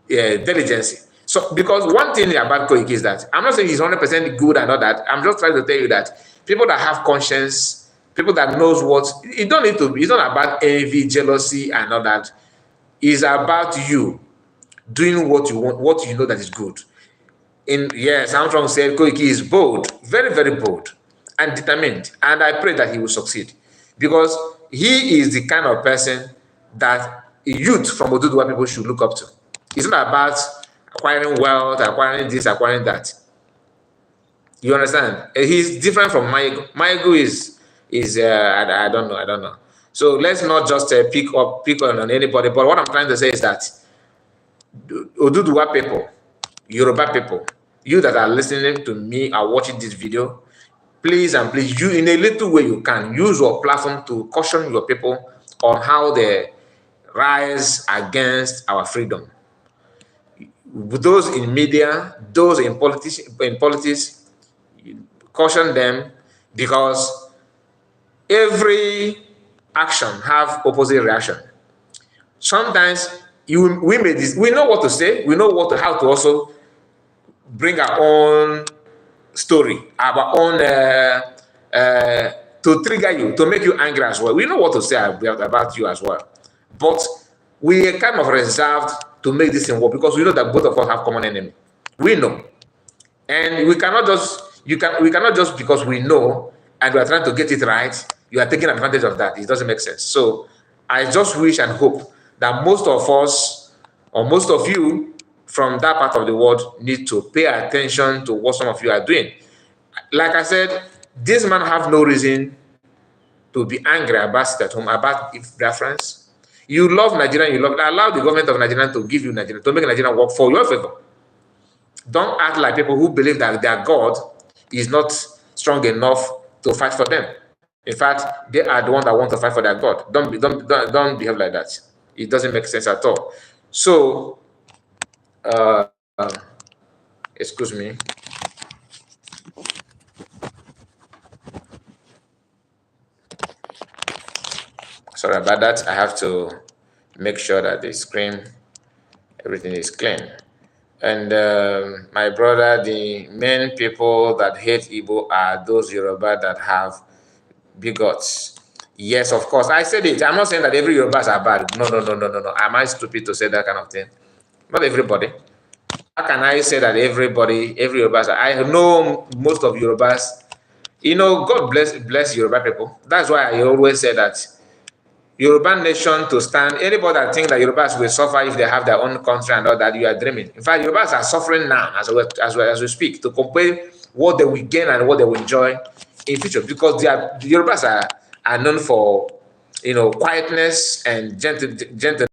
diligence. So, because one thing about Koike is that I'm not saying he's 100% good and all that. I'm just trying to tell you that people that have conscience, people that knows what, it don't need to be. It's not about envy, jealousy, and all that. It's about you doing what you want, what you know that is good. Yes, Armstrong said Koike is bold, very, very bold, and determined, and I pray that he will succeed because he is the kind of person that youth from Oduduwa people should look up to. It's not about acquiring wealth, acquiring this, acquiring that. You understand? He's different from Mayegu. Mayegu is I don't know. So let's not just pick on anybody. But what I'm trying to say is that Oduduwa people, Yoruba people, you that are listening to me, are watching this video, please and please, you in a little way you can use your platform to caution your people on how they rise against our freedom. Those in media, those in politics, caution them because every action have opposite reaction. Sometimes we know what to say, we know how to also bring our own story, our own to trigger you, to make you angry as well. We know what to say about you as well, but we are kind of reserved to make this thing work because we know that both of us have common enemy. We know, and we cannot just because we know and we are trying to get it right, you are taking advantage of that. It doesn't make sense. So I just wish and hope that most of us, or most of you from that part of the world, need to pay attention to what some of you are doing. Like I said, this man have no reason to be angry about it at home, about Biafrans. You love Nigeria, allow the government of Nigeria to give you Nigeria, to make Nigeria work for your favor. Don't act like people who believe that they are God. is not strong enough to fight for them. In fact, they are the ones that want to fight for their God. Don't behave like that. It doesn't make sense at all. So, uh, excuse me. Sorry about that. I have to make sure that the screen, everything is clean. And my brother, the main people that hate Igbo are those Yoruba that have bigots. Yes, of course. I said it. I'm not saying that every Yorubas are bad. No. Am I stupid to say that kind of thing? Not everybody. How can I say that every Yorubas? I know most of Yorubas. God bless Yoruba people. That's why I always say that Yoruba nation to stand. Anybody that think that Yorubas will suffer if they have their own country and all that, you are dreaming. In fact, Yorubas are suffering now as we speak to compare what they will gain and what they will enjoy in future, because the Yorubas are known for quietness and gentle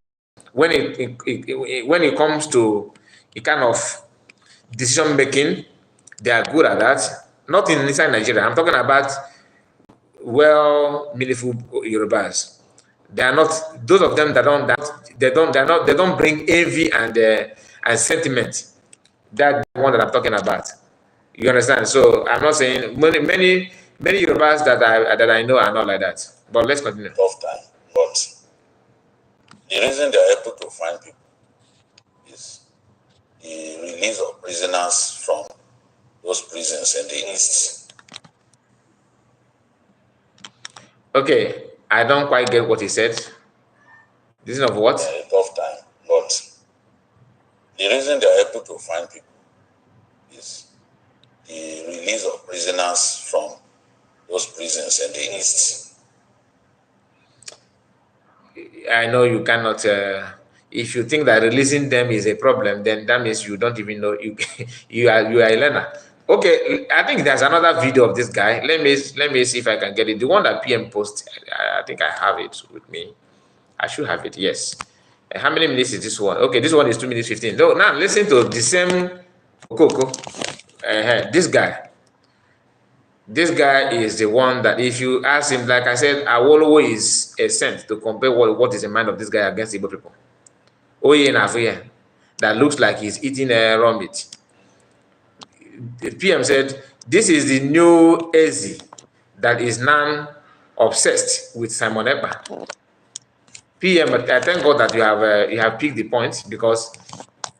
when when it comes to a kind of decision making. They are good at that. Not in inside Nigeria. I'm talking about meaningful Yorubas. They are not those of them they don't bring envy and sentiment. That one that I'm talking about. You understand? So I'm not saying many Yorubas that I know are not like that. But let's continue. Tough time. But the reason they are able to find people is the release of prisoners from those prisons in the East. Okay, I don't quite get what he said. This is of what? A tough time. But the reason they are able to find people is the release of prisoners from those prisons in the East. I know you cannot. If you think that releasing them is a problem, then that means you don't even know you you are a learner. Okay, I think there's another video of this guy. Let me see if I can get it. The one that PM posted. I think I have it with me. I should have it. Yes. How many minutes is this one? Okay, this one is 2 minutes 15. So now listen to the same Coco. This guy. This guy is the one that if you ask him, like I said, Awolowo is a saint to compare what is the mind of this guy against Igbo people. Oye Nafuya, that looks like he's eating a raw meat. The PM said, this is the new Ezi that is now obsessed with Simon Ekpa. PM, I thank God that you have picked the point, because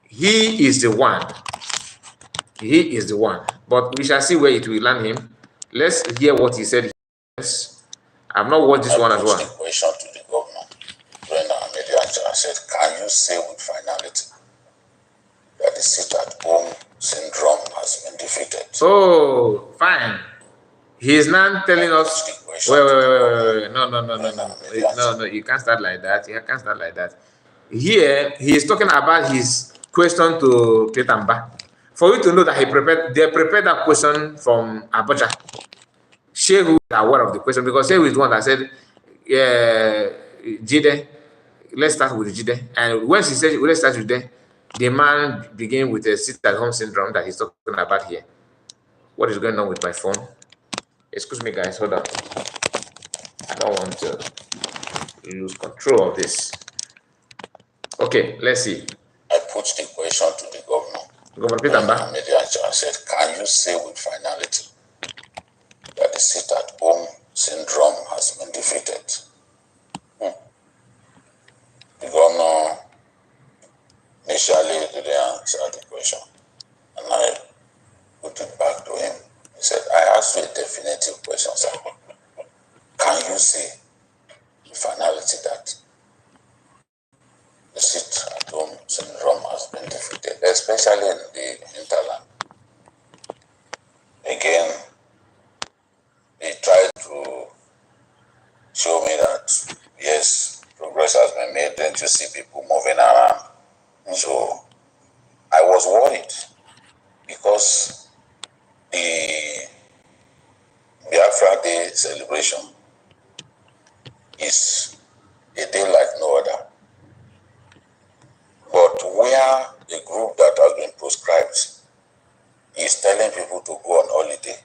he is the one. He is the one. But we shall see where it will land him. Let's hear what he said. Yes. I've not watched this one as well. I put the question to the governor when I made the answer. I said, can you say with finality that the sit-at-home syndrome has been defeated? Oh, fine. He is now telling us. Wait. No. You can't start like that. You can't start like that. Here, he is talking about his question to Petamba. For you to know that they prepared that question from Abuja. Shehu is aware of the question, because Shehu is the one that said, Jide, let's start with Jide. And when she said, let's start with Jide, the man began with a sit-at-home syndrome that he's talking about here. What is going on with my phone? Excuse me, guys, hold on. I don't want to lose control of this. Okay, let's see. I put the question to the governor. Governor Petamba. I made the answer. I said, can you say with finality that the sit-at-home syndrome has been defeated? The governor initially didn't answer the question, and I put it back to him. He said, I asked you a definitive question, sir. Can you say with finality that the sit-at-home syndrome has been defeated, especially in the hinterland? Again, he tried to show me that, yes, progress has been made, then you see people moving around. So I was worried, because the Biafra Day celebration is a day like no other. But where a group that has been proscribed is telling people to go on holiday.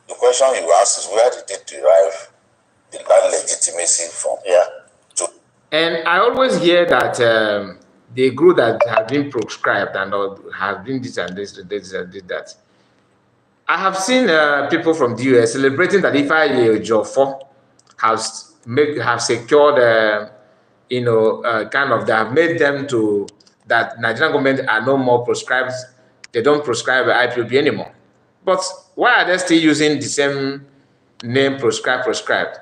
The question you ask is, where did it derive that legitimacy from? Yeah. And I always hear that the group that have been prescribed and have been this and this, and that. I have seen people from the US celebrating that if Jofo have secured, kind of, they have made them to that Nigerian government are no more prescribed. They don't prescribe IPOB anymore. But why are they still using the same name, prescribed?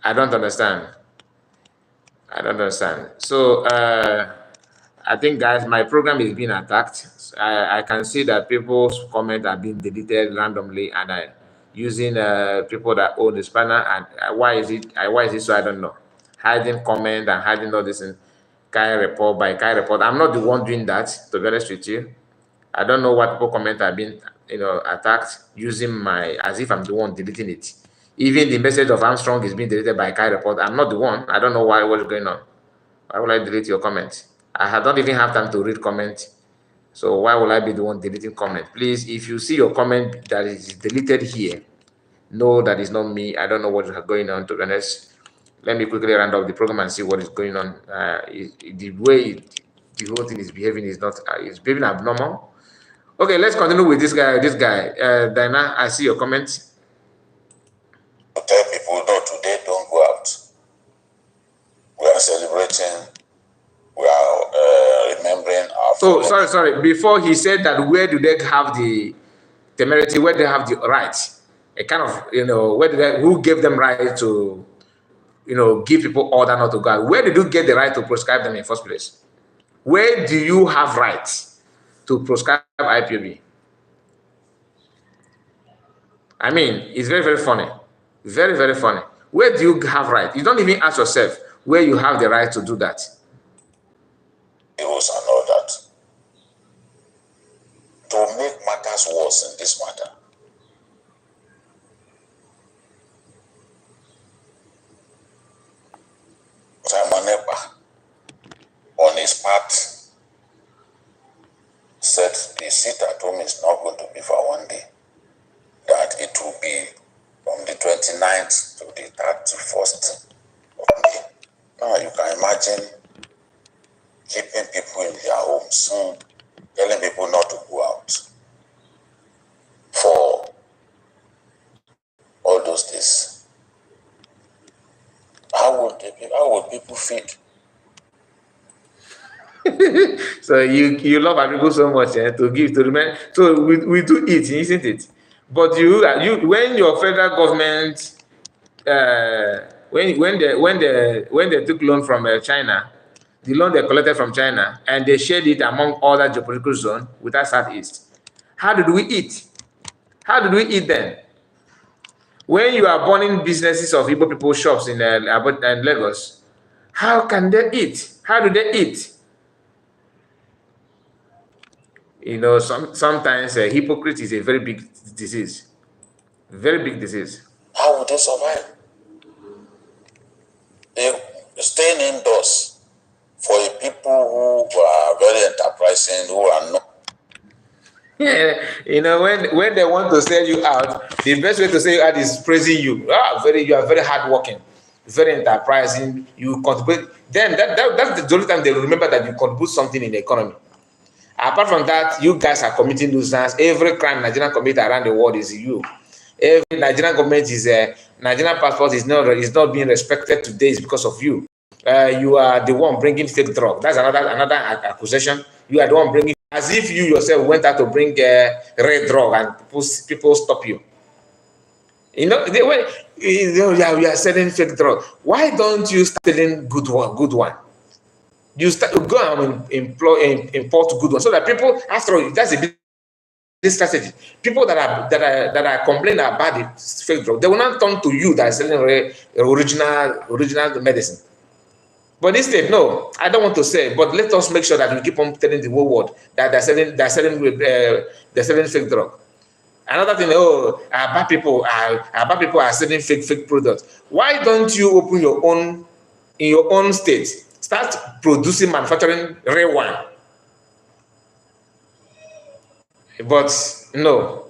I don't understand. So I think, guys, my program is being attacked. I can see that people's comments are being deleted randomly, and I using people that own the spanner. And why is it? Why is it so? I don't know. Hiding comment and hiding all this in Kai report by Kai report. I'm not the one doing that. To be honest with you, I don't know what people comment have been, attacked using my as if I'm the one deleting it. Even the message of Armstrong is being deleted by Kai report. I'm not the one. I don't know what's going on. Why would I delete your comment? Don't even have time to read comment. So why will I be the one deleting comment? Please, if you see your comment that is deleted here, no, that is not me. I don't know what is going on, to be honest. Let me quickly round up the program and see what is going on. The way the whole thing is behaving is not, it's behaving abnormal. Okay, let's continue with this guy. Diana, I see your comment. Tell people, no, today don't go out. We are celebrating. We are remembering our. Oh, sorry. Before he said that, where do they have the temerity? Where do they have the right? A kind of, who gave them right to, give people order not to go out? Where did you get the right to prescribe them in the first place? Where do you have rights to prescribe IPOB? I mean, it's very, very funny. Very, very funny. Where do you have right? You don't even ask yourself where you have the right to do that. Heroes and all that. To make matters worse in this matter, Simon Ekpa, on his part, said the seat at home is not going to be for one day, that it will be from the 29th to the 31st of May. Now you can imagine keeping people in their homes, telling people not to go out for all those days. How would people feel? So you love our people so much, to give, to remember. So we do it, isn't it? But you when your federal government when they took loan from China, the loan they collected from China, and they shared it among other geopolitical zones with our Southeast. How did we eat? How did we eat then? When you are burning businesses of Igbo people shops in Lagos, how can they eat? How do they eat? Sometimes hypocrisy is a very big disease. Very big disease. How would they survive? Staying indoors for people who are very enterprising, who are not. Yeah, when they want to sell you out, the best way to sell you out is praising you. You are very hardworking, very enterprising. You contribute. Then that's the only time they remember that you contribute something in the economy. Apart from that, you guys are committing nuisance. Every crime Nigerian commit around the world is you. Every Nigerian government is Nigerian passport is not being respected today is because of you. You are the one bringing fake drug. That's another accusation. You are the one bringing, as if you yourself went out to bring red drug and people stop you. We are selling fake drug. Why don't you start selling good one? You go and import good ones so that people, after all, that's a business strategy. People that are complaining about the fake drug, they will not turn to you that are selling original medicine. But instead, no, I don't want to say. But let us make sure that we keep on telling the whole world that they're selling fake drug. Another thing, bad people are selling fake products. Why don't you open your own in your own state? Start producing, manufacturing real one. But no.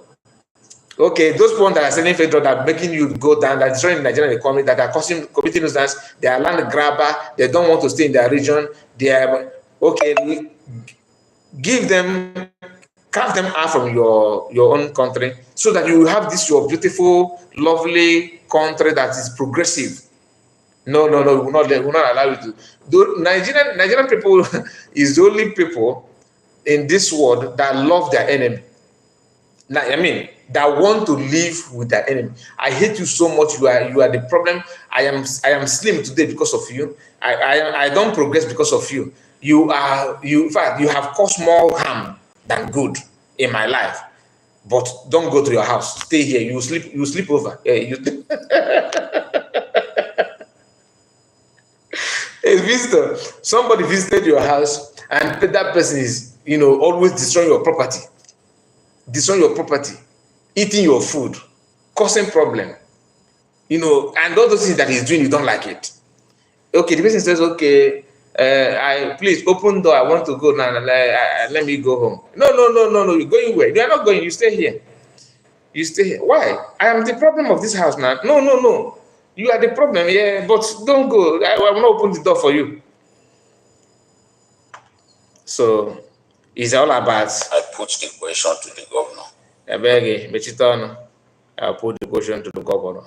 Okay, those ones that are selling fake drugs that are making you go down, that are destroying the Nigerian economy, that are causing committing nuisance, they are land grabber, they don't want to stay in their region, they are okay, give them, carve them out from your own country so that you will have this your beautiful, lovely country that is progressive. No, we will not allow you to. Nigerian people is the only people in this world that love their enemy. I mean, that want to live with their enemy. I hate you so much. You are the problem. I am slim today because of you. I don't progress because of you. In fact, you have caused more harm than good in my life. But don't go to your house. Stay here. You sleep over. A visitor, somebody visited your house, and that person is, always destroying your property, eating your food, causing problem, and all those things that he's doing, you don't like it. Okay, the person says, okay, I please open door. I want to go now. Let me go home. No. You're going where? You are not going. You stay here. You stay here. Why? I am the problem of this house now. No. You are the problem, yeah, but don't go. I will not open the door for you. So it's all about. I put the question to the governor. I beg you, I'll put the question to the governor.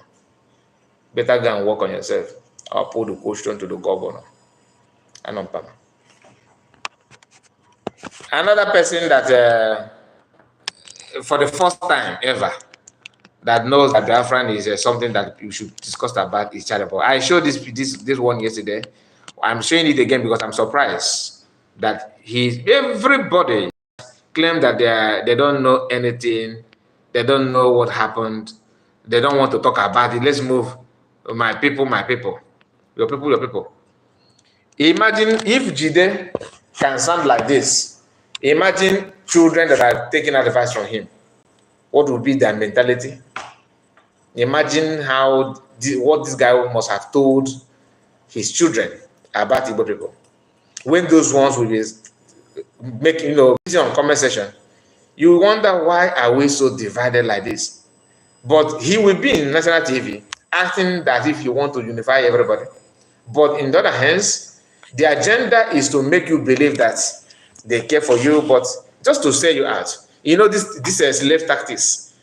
Better go and work on yourself. I'll put the question to the governor. Another person that, for the first time ever, that knows that Biafran is something that you should discuss about is charitable. I showed this one yesterday. I'm showing it again because I'm surprised that everybody claim that they don't know anything, they don't know what happened, they don't want to talk about it. Let's move. My people, your people. Imagine if Jide can sound like this. Imagine children that are taking advice from him. What would be their mentality? Imagine what this guy must have told his children about Igbo people. When those ones will be making, on comment section, you wonder why are we so divided like this? But he will be in national TV acting that if you want to unify everybody. But in the other hands, the agenda is to make you believe that they care for you, but just to sell you out. This is slave tactics.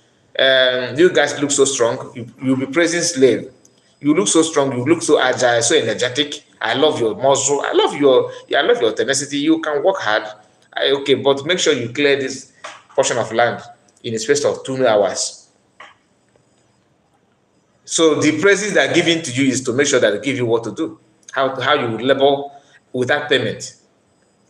You guys look so strong. You'll be praising slave. You look so strong. You look so agile, so energetic. I love your muscle. I love your tenacity. You can work hard. Okay, but make sure you clear this portion of land in a space of 2 hours. So the praises that are given to you is to make sure that they give you what to do, how you labor without payment.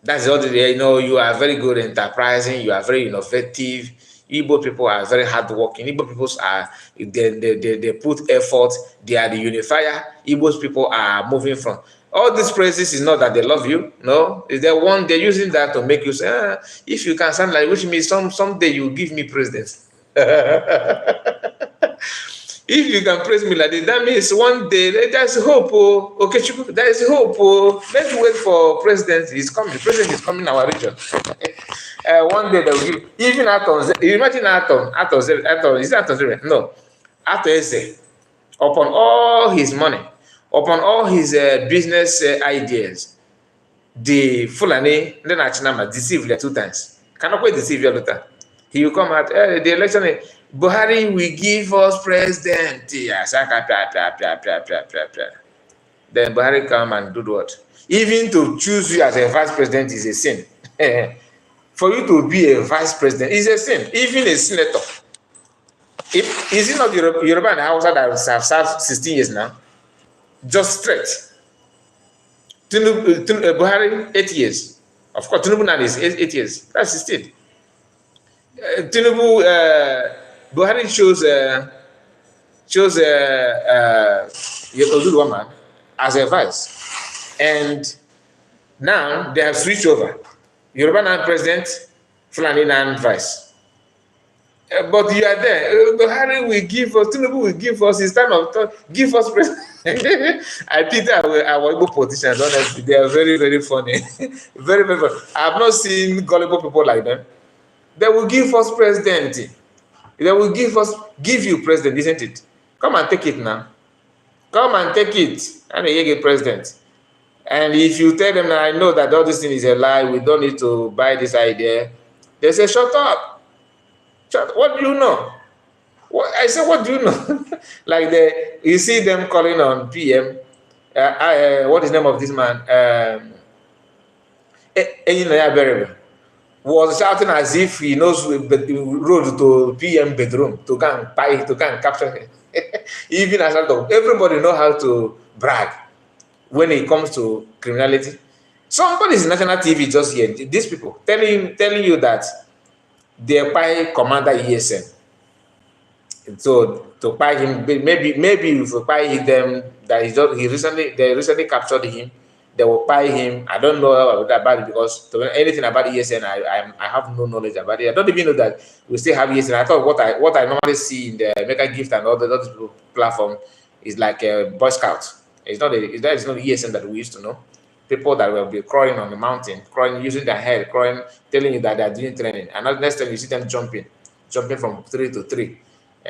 That's the other day. You are very good enterprising. You are very innovative. Igbo people are very hardworking. Igbo people they put effort. They are the unifier. Igbo people are moving from. All these praises is not that they love you. No, they're using that to make you say, if you can sound like, which means someday you give me presidents. If you can praise me like this, that means one day there's hope. Okay, there is hope. Let's wait for president. He's coming. The president is coming in our region. One day they will give. Even Atom. Imagine Atom. Is it Atom Zero? No. Atom Eze. Upon all his money, upon all his business ideas, the Fulani then Achinama deceived you 2 times. Cannot quite deceive you later. He will come out. The election. Buhari will give us president. Then Buhari come and do what? Even to choose you as a vice president is a sin. For you to be a vice president is a sin. Even a senator. Is it not Yoruba and Hausa that have served 16 years now? Just straight. Buhari, 8 years. Of course, Tinubu now is 8 years. That's 16. Tinubu, Buhari chose Oduduwaman as a vice, and now they have switched over. Yoruba now president, Fulani now vice. But you are there. Buhari will give us. Tinubu will give us his time of thought. Give us president. I pity our Igbo politicians. Honestly, they are very, very funny. Very, very funny. I have not seen gullible people like them. They will give us president. They will give you president, isn't it? Come and take it now. Come and take it. And you get president. And if you tell them that I know that all this thing is a lie, we don't need to buy this idea, they say, shut up. What do you know? What I said, what do you know? Like you see them calling on PM. What is the name of this man? Was shouting as if he knows the road to PM bedroom to go and buy, to go and capture him. Even as everybody know how to brag when it comes to criminality. Somebody is national TV just here. These people telling you that they buy Commander ESN. So to buy him, maybe if you buy them that they recently captured him, they will buy him. I don't know about it because anything about ESN, I have no knowledge about it. I don't even know that we still have ESN. I thought what I normally see in the Mega Gift and all the other platform is like a Boy Scout. It's not ESN that we used to know. People that will be crawling on the mountain, crawling using their head, crawling, telling you that they are doing training, and next time you see them jumping from 3 to 3.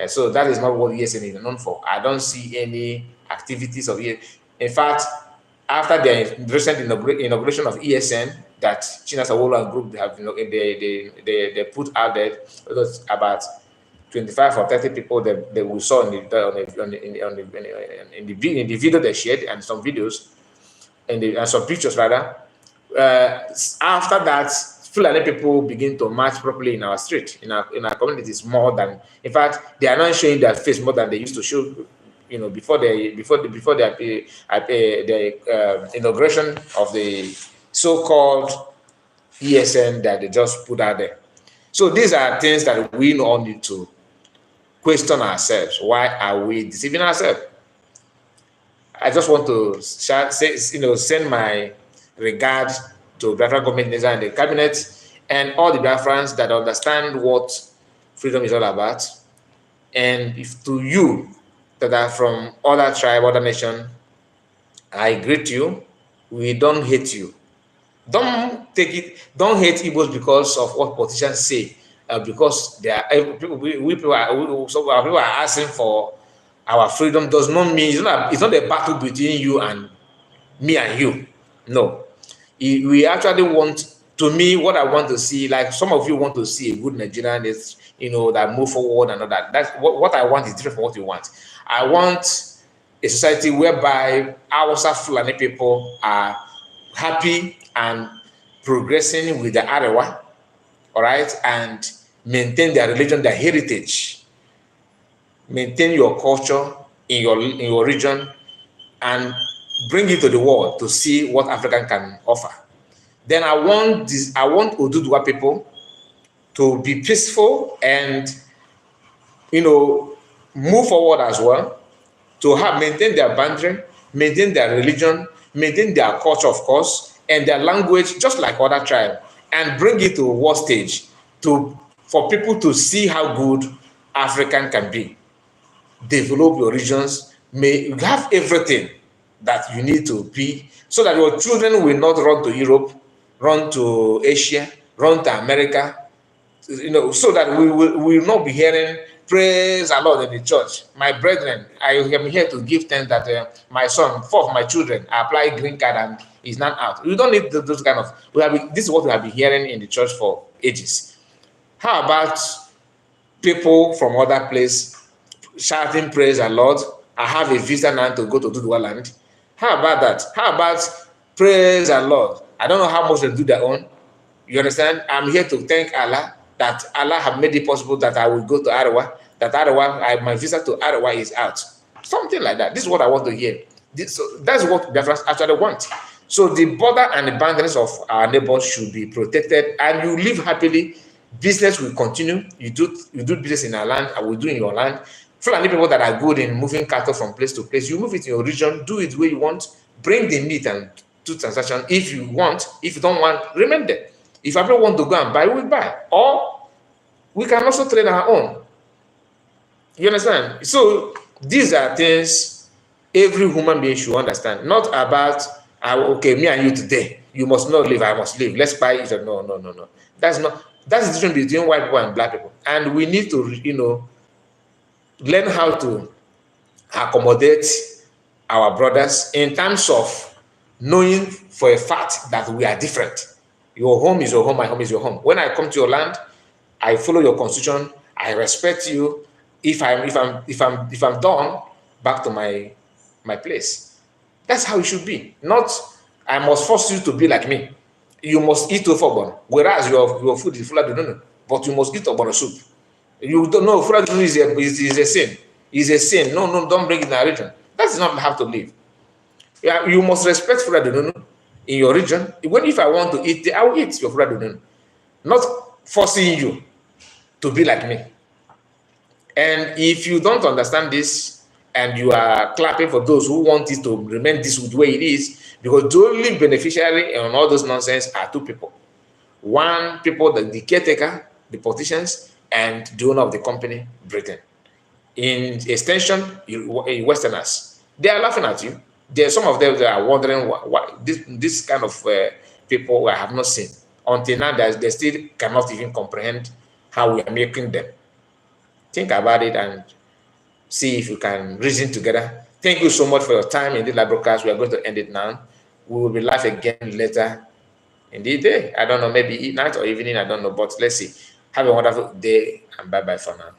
So that is not what ESN is known for. I don't see any activities of ESN. In fact, after the recent inauguration of ESN that China Sawolo and group have, they put out there, it was about 25 or 30 people that we saw in the video they shared, and some videos and some pictures rather. After that, Fulani people begin to march properly in our street, in our communities more than. In fact, they are not showing their face more than they used to show. Before the inauguration of the so-called ESN that they just put out there. So these are things that we all need to question ourselves. Why are we deceiving ourselves? I just want to send my regards to Biafran government and the cabinet and all the Biafrans that understand what freedom is all about. And if to you that are from other tribe, other nation, I greet you. We don't hate you. Don't hate Igbos because of what politicians say. Because they are people are asking for our freedom. Does not mean it's not a battle between you and me and you. No, we actually want. To me, what I want to see, like some of you want to see a good Nigerian is, that move forward and all that. That's what I want is different from what you want. I want a society whereby our Fulani people are happy and progressing with the Arewa, all right, and maintain their religion, their heritage, maintain your culture in your region, and bring it to the world to see what Africa can offer. Then I want Oduduwa people to be peaceful and move forward as well, to maintain their boundary, maintain their religion, maintain their culture, of course, and their language, just like other tribes, and bring it to a world stage for people to see how good African can be. Develop your regions, may have everything that you need to be, so that your children will not run to Europe, run to Asia, run to America, so that we will not be hearing praise the Lord in the church. My brethren, I am here to give thanks that my son, 4 of my children, applied green card and is not out. We don't need those kind of. This is what we have been hearing in the church for ages. How about people from other places shouting praise the Lord? I have a visa now to go to Oduduwa land. How about that? How about praise the Lord? I don't know how much they do their own. You understand? I'm here to thank Allah that Allah have made it possible that I will go to Arewa, that my visa to Arewa is out. Something like that. This is what I want to hear. That's what Biafrans actually want. So the border and the boundaries of our neighbors should be protected, and you live happily. Business will continue. You do business in our land, I will do in your land. Fulani people that are good in moving cattle from place to place, you move it in your region, do it where you want, bring the meat and do transaction if you want. If you don't want, remain there. If I want to go and buy, we buy. Or we can also trade our own. You understand? So these are things every human being should understand. Not about, okay, me and you today. You must not leave. I must leave. Let's buy it. No, no, no, no. That's the difference between white people and black people. And we need to, learn how to accommodate our brothers in terms of knowing for a fact that we are different. Your home is your home, my home is your home. When I come to your land, I follow your constitution, I respect you. If I'm done, back to my place. That's how it should be. Not I must force you to be like me. You must eat ofobon, whereas your food is full of no, but you must eat ogbono soup. You don't know full of is a sin. Is a sin. No, no, don't bring it in our region. That is not how to live. Yeah, you must respect Furadununu in your region. Even if I want to eat, I will eat your Furadununu. Not forcing you to be like me. And if you don't understand this and you are clapping for those who want it to remain this the way it is, because the only beneficiary on all those nonsense are two people. One people, the caretaker, the politicians, and the owner of the company, Britain. In extension, Westerners, they are laughing at you. There are some of them that are wondering what this kind of people I have not seen. Until now, they still cannot even comprehend how we are making them. Think about it and see if you can reason together. Thank you so much for your time in the live broadcast. We are going to end it now. We will be live again later in the day. I don't know, maybe night or evening. I don't know, but let's see. Have a wonderful day and bye-bye for now.